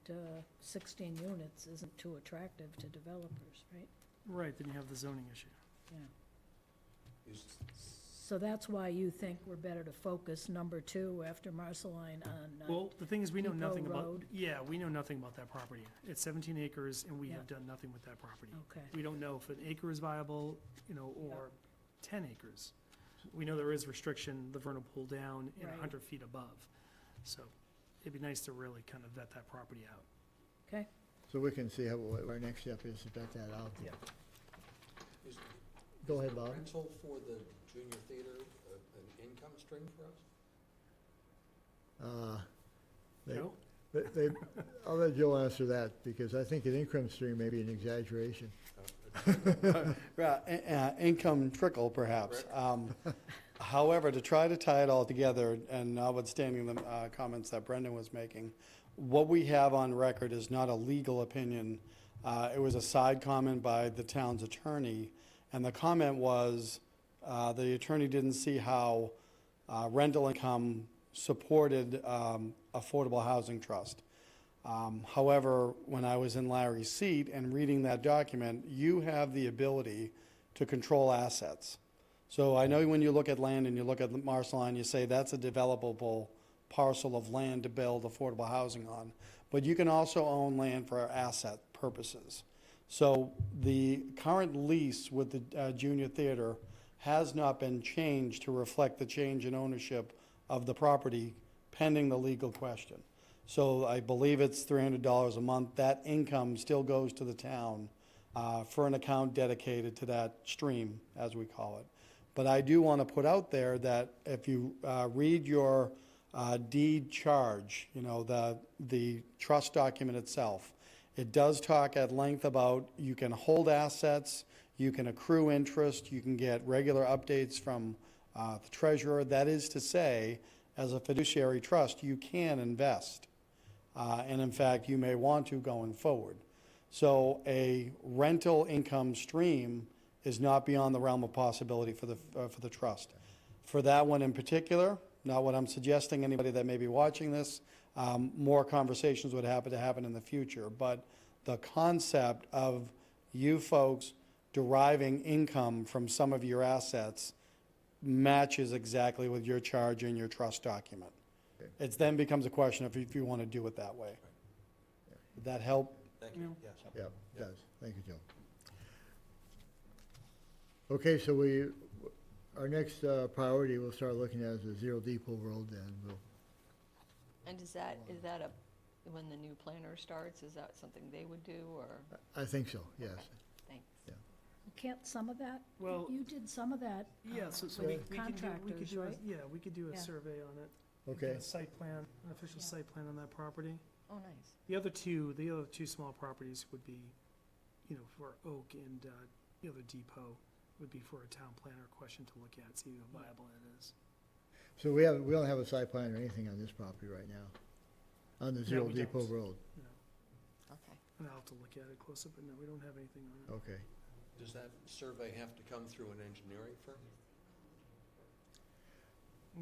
16 units isn't too attractive to developers, right? right, then you have the zoning issue. Yeah. Is- So that's why you think we're better to focus number 2 after Marceline on, Well, the thing is, we know Depot nothing about, Road. yeah, we know nothing about that property. It's 17 acres, and we Yeah. have done nothing with that property. okay. We don't know if an acre is viable, you know, or 10 acres. We know there is restriction, the vernal pool down and Right. 100 feet above. So it'd be nice to really kind of vet that property out. Okay, So we can see what our next step is to vet that out. Yeah. Is Go is ahead, the Bob. rental for the junior theater an income stream for us? They- Joe? I'll let Joe answer that, because I think an income stream may be an exaggeration. Income trickle, perhaps. However, to try to tie it all together, and notwithstanding the comments that Brendan was making, what we have on record is not a legal opinion. It was a side comment by the town's attorney, and the comment was, the attorney didn't see how rental income supported affordable housing trust. However, when I was in Larry's seat and reading that document, you have the ability to control assets. So I know when you look at land and you look at Marceline, you say that's a developable parcel of land to build affordable housing on. But you can also own land for asset purposes. So the current lease with the junior theater has not been changed to reflect the change in ownership of the property pending the legal question. So I believe it's $300 a month. That income still goes to the town for an account dedicated to that stream, as we call it. But I do want to put out there that if you read your deed charge, you know, the trust document itself, it does talk at length about you can hold assets, you can accrue interest, you can get regular updates from the treasurer. That is to say, as a fiduciary trust, you can invest. And in fact, you may want to going forward. So a rental income stream is not beyond the realm of possibility for the trust. For that one in particular, not what I'm suggesting, anybody that may be watching this, more conversations would have to happen in the future. But the concept of you folks deriving income from some of your assets matches exactly with your charge in your trust document. Okay. It then becomes a question of if you want to do it that way. Would that help? Thank you, yes. Yeah, it does. Thank you, Joe. Okay, so our next priority we'll start looking at is the Zero Depot Road then. And is that when the new planner starts, is that something they would do, or? I think so, yes. Thanks. Can't some of that, Well, you did some of that yeah, so for we the can contractors, do, right? we could do a Yeah. survey on it. We could Okay, do a site plan, an official Yeah. site plan on that property. Oh, nice. The other two small properties would be, you know, for Oak and the other depot would be for a town planner question to look at, see how viable it is. so we don't have a site plan or anything on this property right now, on the Zero we Depot don't. Road. You know, Okay. and I'll have to look at it closer, but no, we don't have anything on it. Okay. Does that survey have to come through an engineering firm?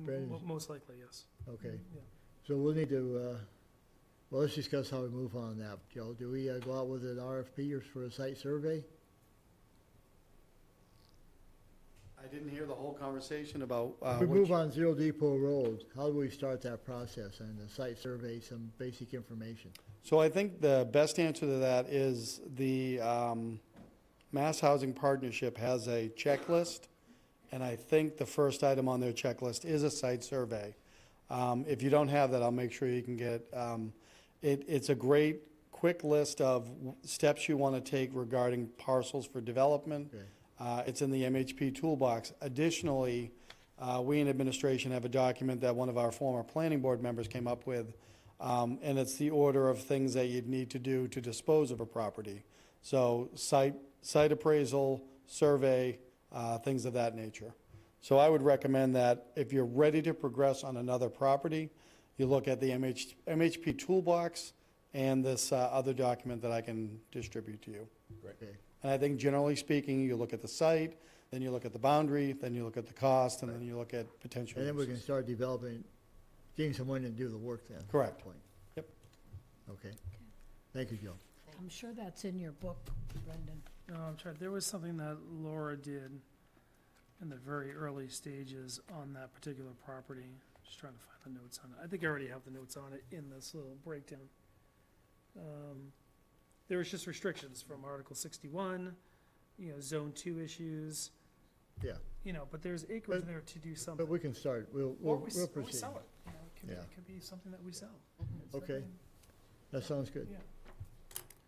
Brandon? Most likely, yes. Okay, Yeah. so we'll need to, well, let's discuss how we move on that. Joe, do we go out with an RFP or for a site survey? I didn't hear the whole conversation about If we move on Zero Depot Road, how do we start that process and the site survey, some basic information? So I think the best answer to that is the Mass Housing Partnership has a checklist, and I think the first item on their checklist is a site survey. If you don't have that, I'll make sure you can get it. It's a great, quick list of steps you want to take regarding parcels for development. Okay. It's in the MHP toolbox. Additionally, we in administration have a document that one of our former planning board members came up with, and it's the order of things that you'd need to do to dispose of a property. So site appraisal, survey, things of that nature. So I would recommend that if you're ready to progress on another property, you look at the MHP toolbox and this other document that I can distribute to you. Okay. And I think generally speaking, you look at the site, then you look at the boundary, then you look at the cost, and then you look at potential And then we can uses. start developing, getting someone to do the work then. at that Correct. point. Yep. Okay. Thank you, Joe. I'm sure that's in your book, Brendan. No, I'm trying, there was something that Laura did in the very early stages on that particular property. Just trying to find the notes on it. I think I already have the notes on it in this little breakdown. There was just restrictions from Article 61, Zone 2 issues, Yeah, but there's acreage But- there to do something. but we can start. Or We'll we proceed. sell it, Yeah. it could be something that we sell. Okay, that sounds good. Yeah.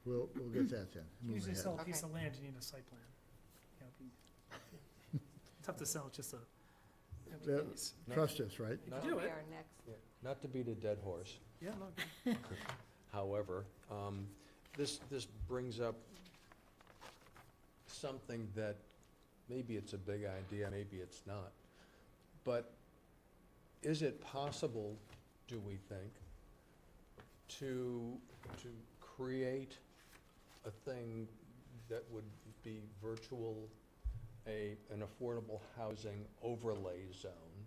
We'll get that then. Move Usually ahead. sell a piece Okay. of land, you need a site plan. Tough to sell, just a empty Yeah. piece. Trust us, right? You Not- can do Be it. our next. Yeah, not to beat a dead horse. Yeah, no, good. However, this brings up something that maybe it's a big idea, maybe it's not. But is it possible, do we think, to create a thing that would be an affordable housing overlay zone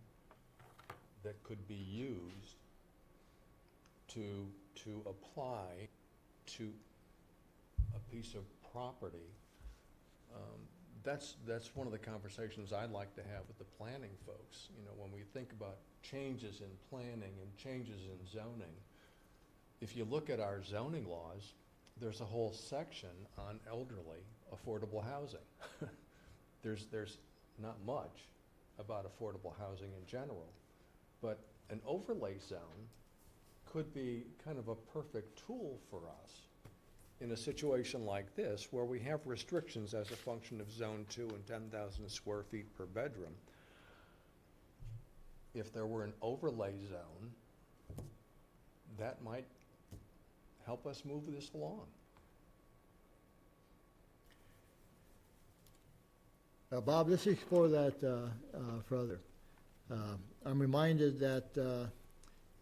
that could be used to apply to a piece of property? That's one of the conversations I'd like to have with the planning folks. When we think about changes in planning and changes in zoning, if you look at our zoning laws, there's a whole section on elderly affordable housing. There's not much about affordable housing in general, but an overlay zone could be kind of a perfect tool for us in a situation like this, where we have restrictions as a function of Zone 2 and 10,000 square feet per bedroom. If there were an overlay zone, that might help us move this along. Bob, let's explore that further. I'm reminded that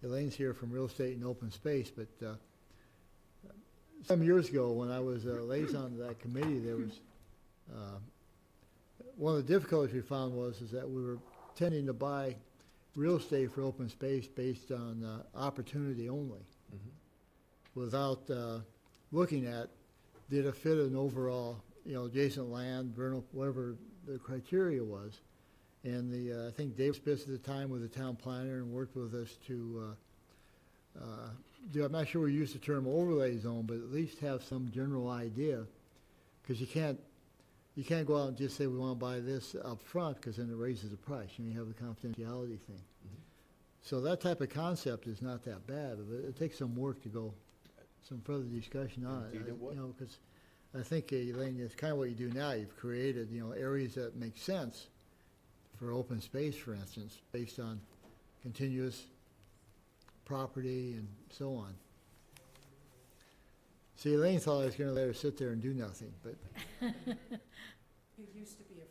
Elaine's here from Real Estate and Open Space, but some years ago, when I was a liaison to that committee, there was one of the difficulties we found is that we were tending to buy real estate for open space based on opportunity only, without looking at, did it fit an overall, adjacent land, vernal, whatever the criteria was. And I think Dave Spitz at the time was the town planner and worked with us to I'm not sure we use the term overlay zone, but at least have some general idea, because you can't go out and just say we want to buy this up front, because then it raises the price. You have the confidentiality thing. So that type of concept is not that bad, but it takes some work to go, some further discussion on it. Indeed it would. Because I think, Elaine, it's kind of what you do now. You've created, areas that make sense for open space, for instance, based on continuous property and so on. See, Elaine thought I was going to let her sit there and do nothing, but You used to be a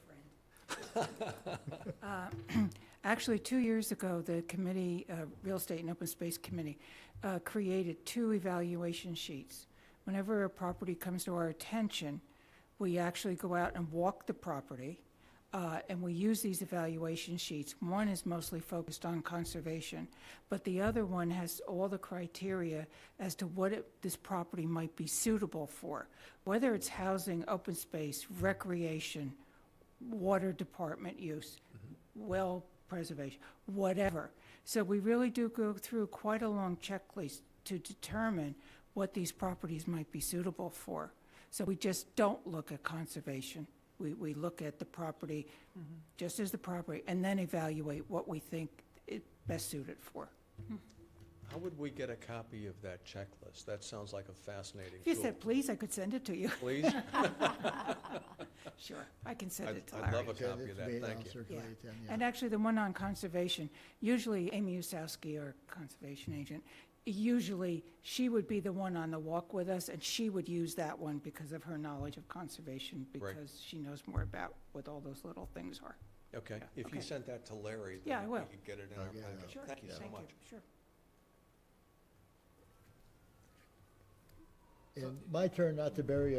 friend. Actually, 2 years ago, the committee, Real Estate and Open Space Committee, created 2 evaluation sheets. Whenever a property comes to our attention, we actually go out and walk the property, and we use these evaluation sheets. One is mostly focused on conservation, but the other one has all the criteria as to what this property might be suitable for, whether it's housing, open space, recreation, water department use, well preservation, whatever. So we really do go through quite a long checklist to determine what these properties might be suitable for. So we just don't look at conservation. We look at the property just as the property, and then evaluate what we think it best suited for. How would we get a copy of that checklist? That sounds like a fascinating If you tool. said please, I could send it to you. Please? Sure, I can send it to I'd Larry. love a Send copy it of to me, that, and I'll thank you. circulate them, yeah. And actually, the one on conservation, usually Amy Usowski, our conservation agent, usually she would be the one on the walk with us, and she would use that one because of her knowledge of conservation, Right. because she knows more about what all those little things are. Okay, Yeah, if you okay. sent that to Larry, Yeah, I then we will. could get it in I'll our get it packet. Sure, Thank you so much. Sure. And my turn not to bury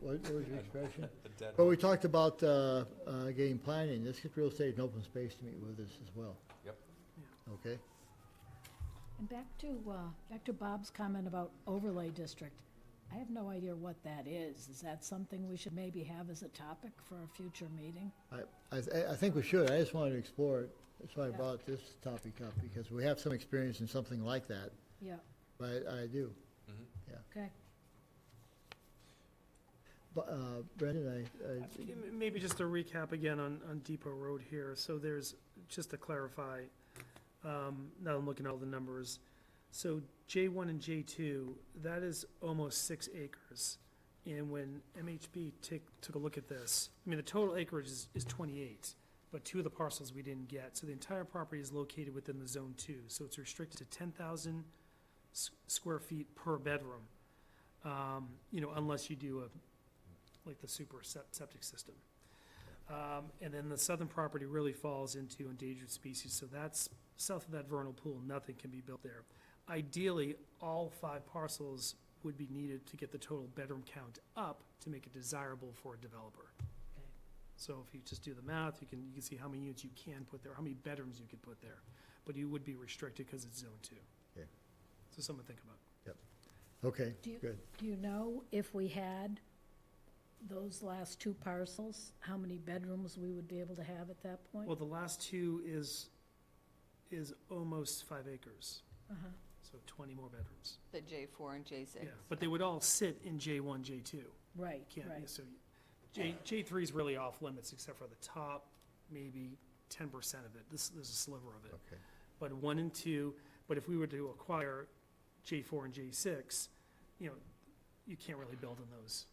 what was your expression? The dead But we horse. talked about getting planning. Let's get real estate and open space to meet with us as well, Yep. okay? And back to Bob's comment about overlay district. I have no idea what that is. Is that something we should maybe have as a topic for a future meeting? I think we should. I just wanted to explore it. That's why I Yeah. brought this topic up, because we have some experience in something like that. Yeah, But I do. okay. But, Brendan, Maybe just a recap again on Depot Road here. So there's, just to clarify, now I'm looking at all the numbers. So J1 and J2, that is almost 6 acres. And when MHB took a look at this, I mean, the total acreage is 28, but 2 of the parcels we didn't get. So the entire property is located within the Zone 2. So it's restricted to 10,000 square feet per bedroom, unless you do like the super septic system. And then the southern property really falls into endangered species, so that's south of that vernal pool, nothing can be built there. Ideally, all 5 parcels would be needed to get the total bedroom count up to make it desirable for a developer. So if you just do the math, you can see how many units you can put there, how many bedrooms you could put there, but you would be restricted because it's Zone 2. Okay. So something to think about. okay, Do you- good. Do you know if we had those last 2 parcels, how many bedrooms we would be able to have at that point? Well, the last 2 is almost 5 acres, Uh-huh. so 20 more bedrooms. The J4 and J6. Yeah, but they would all sit in J1, J2. Right, Can't, right. so J3 is really off limits except for the top, maybe 10% of it. There's a sliver of it. Okay. But 1 and 2, but if we were to acquire J4 and J6, you can't really build in those.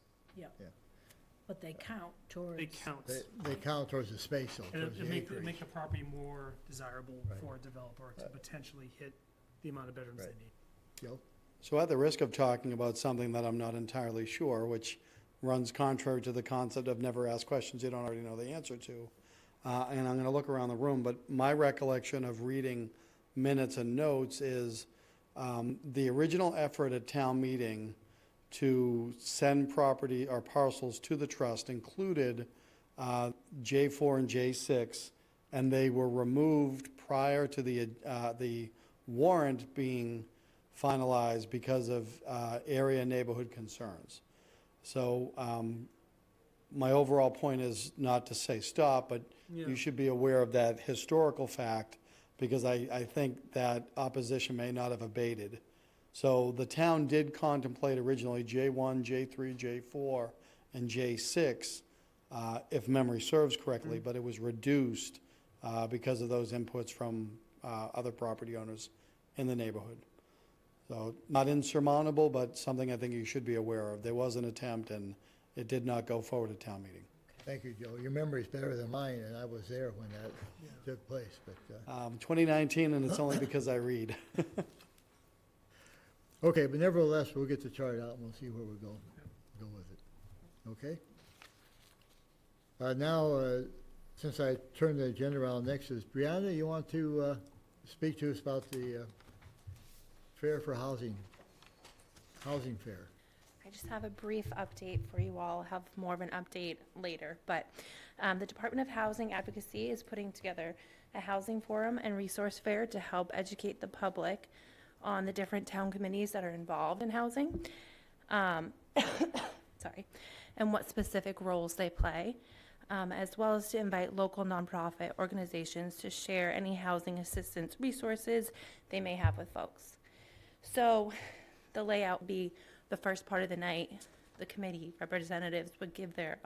But they count towards. They count. They count towards the space, though, And towards it the make acreage. the property more desirable Right. for a developer to potentially hit the amount of bedrooms they Right. need. Joe? So at the risk of talking about something that I'm not entirely sure, which runs contrary to the concept of never ask questions you don't already know the answer to, and I'm going to look around the room, but my recollection of reading minutes and notes is the original effort at town meeting to send property or parcels to the trust included J4 and J6, and they were removed prior to the warrant being finalized because of area and neighborhood concerns. So my overall point is not to say stop, but Yeah. you should be aware of that historical fact, because I think that opposition may not have abated. So the town did contemplate originally J1, J3, J4, and J6, if memory serves correctly, but it was reduced because of those inputs from other property owners in the neighborhood. So not insurmountable, but something I think you should be aware of. There was an attempt, and it did not go forward at town meeting. Thank you, Joe. Your memory's better than mine, and I was there when that took place, but, 2019, and it's only because I read. okay, but nevertheless, we'll get the chart out and we'll see where we go with it. Okay? Now, since I turned the agenda around, next is Brianna, you want to speak to us about the fair for housing fair? I just have a brief update for you all. I'll have more of an update later, but the Department of Housing Advocacy is putting together a housing forum and resource fair to help educate the public on the different town committees that are involved in housing, sorry, and what specific roles they play, as well as to invite local nonprofit organizations to share any housing assistance resources they may have with folks. So the layout would be the first part of the night, the committee representatives would give their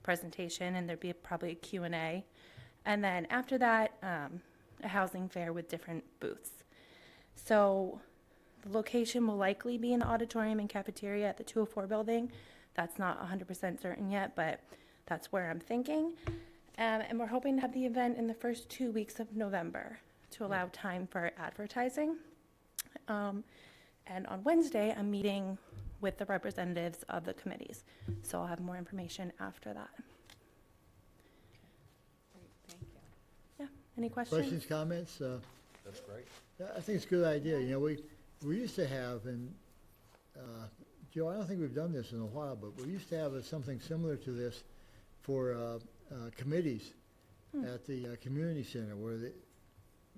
presentation, and there'd be probably a Q&A. And then after that, a housing fair with different booths. So the location will likely be in the auditorium and cafeteria at the 204 building. That's not 100% certain yet, but that's where I'm thinking. And we're hoping to have the event in the first 2 weeks of November to allow time for advertising. And on Wednesday, I'm meeting with the representatives of the committees. So I'll have more information after that. Great, thank you. Yeah, any questions? Questions, comments? That's great. Yeah, I think it's a good idea. You know, we used to have, and Joe, I don't think we've done this in a while, but we used to have something similar to this for committees at the community center, where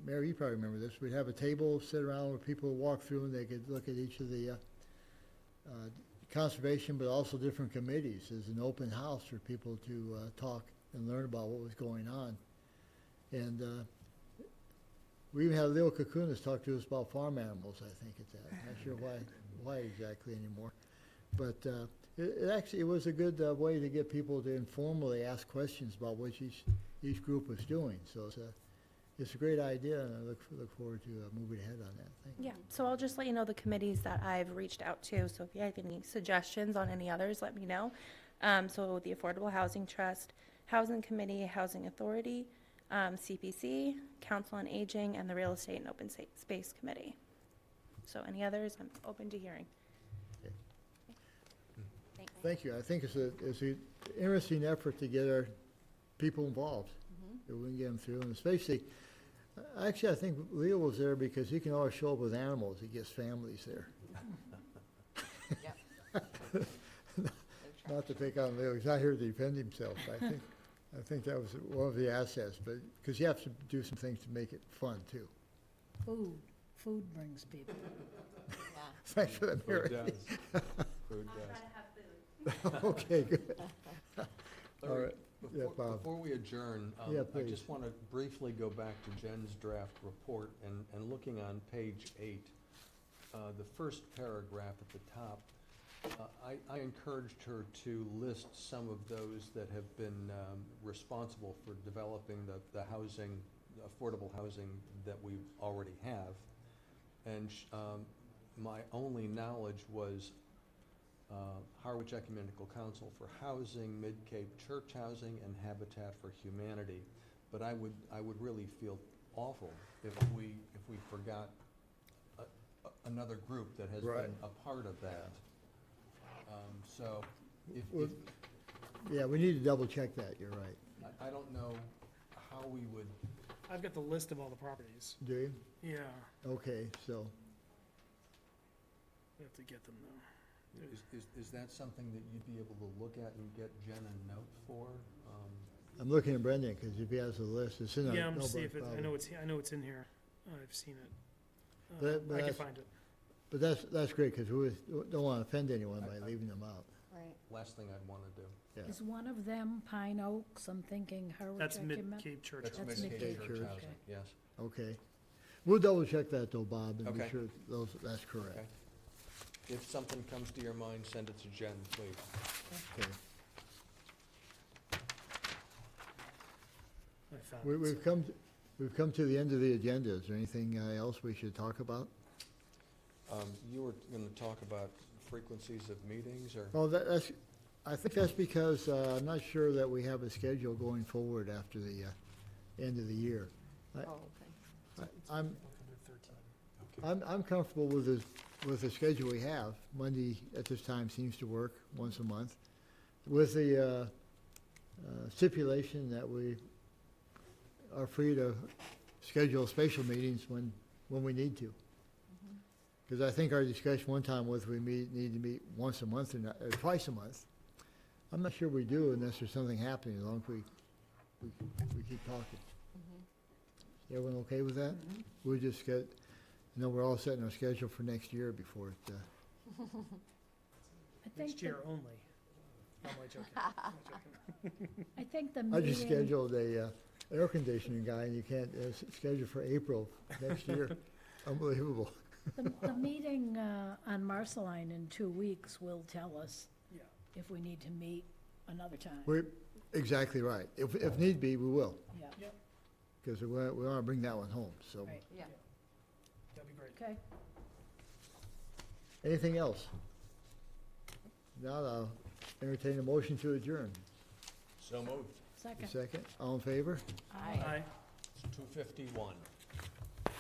Mary, you probably remember this. We'd have a table, sit around where people would walk through, and they could look at each of the conservation, but also different committees as an open house for people to talk and learn about what was going on. And we even had Leo Kakunas talk to us about farm animals, I think, at that. I'm not sure why exactly anymore. But it was a good way to get people to informally ask questions about what each group was doing. So it's a great idea, and I look forward to moving ahead on that. Thank you. Yeah, so I'll just let you know the committees that I've reached out to. So if you have any suggestions on any others, let me know. So the Affordable Housing Trust, Housing Committee, Housing Authority, CPC, Council on Aging, and the Real Estate and Open Space Committee. So any others, I'm open to hearing. Okay. Thanks. Thank you. I think it's an interesting effort to get our people involved. That we can get them through, and especially, actually, I think Leo was there because he can always show up with animals. He gets families there. Yep. Not to pick on Leo, he's not here to defend himself. I think that was one of the assets, but, because you have to do some things to make it fun, too. Food brings people. Yeah. Thanks for that, Food Mary. does. Food does. Okay, good. All Larry, right. Yeah, Bob. before we adjourn, Yeah, I please. just want to briefly go back to Jen's draft report, and looking on page 8, the first paragraph at the top, I encouraged her to list some of those that have been responsible for developing the housing, affordable housing that we already have. And my only knowledge was Harwich Ecumenical Council for Housing, Mid-Cape Church Housing, and Habitat for Humanity. But I would really feel awful if we forgot another group that has Right. been a part of that. So Well, yeah, we need to double check that, you're right. I don't know how we would, I've got the list of all the properties. Do you? Yeah, Okay, so, we have to get them though. is that something that you'd be able to look at and get Jen a note for? I'm looking at Brendan, because if he has a list, it's in our. Yeah, I'm notebook, see if it, I probably. know it's in here. I've seen it. But I can that's- find it. But that's great, because we don't want to offend anyone by leaving them out. Right. Last thing I'd want to do. Yeah. Is one of them Pine Oaks? I'm thinking Harwich. That's Ecumen- Mid-Cape Church. That's That's Mid-Cape Mid-Cape Church Church. Housing, Okay. yes. Okay. We'll double check that though, Bob, and be Okay. sure that's correct. Okay. If something comes to your mind, send it to Jen, please. Okay. I found We- it. We've come to the end of the agenda. Is there anything else we should talk about? You were going to talk about frequencies of meetings, or? Well, I think that's because I'm not sure that we have a schedule going forward after the end of the year. Oh, okay. I'm 113. I'm comfortable with the schedule we have. Monday at this time seems to work once a month, with the stipulation that we are free to schedule special meetings when we need to. Because I think our discussion one time was we need to meet once a month or twice a month. I'm not sure we do unless there's something happening, as long as we keep talking. Everyone okay with that? We'll just we're all setting our schedule for next year before it, I think Next year the- only. I'm only joking. I'm only joking. I think the I just meeting, scheduled a air conditioning guy, and you can't schedule for April next year. Unbelievable. the meeting on Marceline in 2 weeks will tell us Yeah. if we need to meet another time. We're exactly right. If need be, we will, Yeah, because we want to bring that one home, so. right. Yeah. That'd be great. Okay. Anything else? Now I'll entertain a motion to adjourn. So moved. Second. Second, all in favor? Aye. Aye. It's 2:51.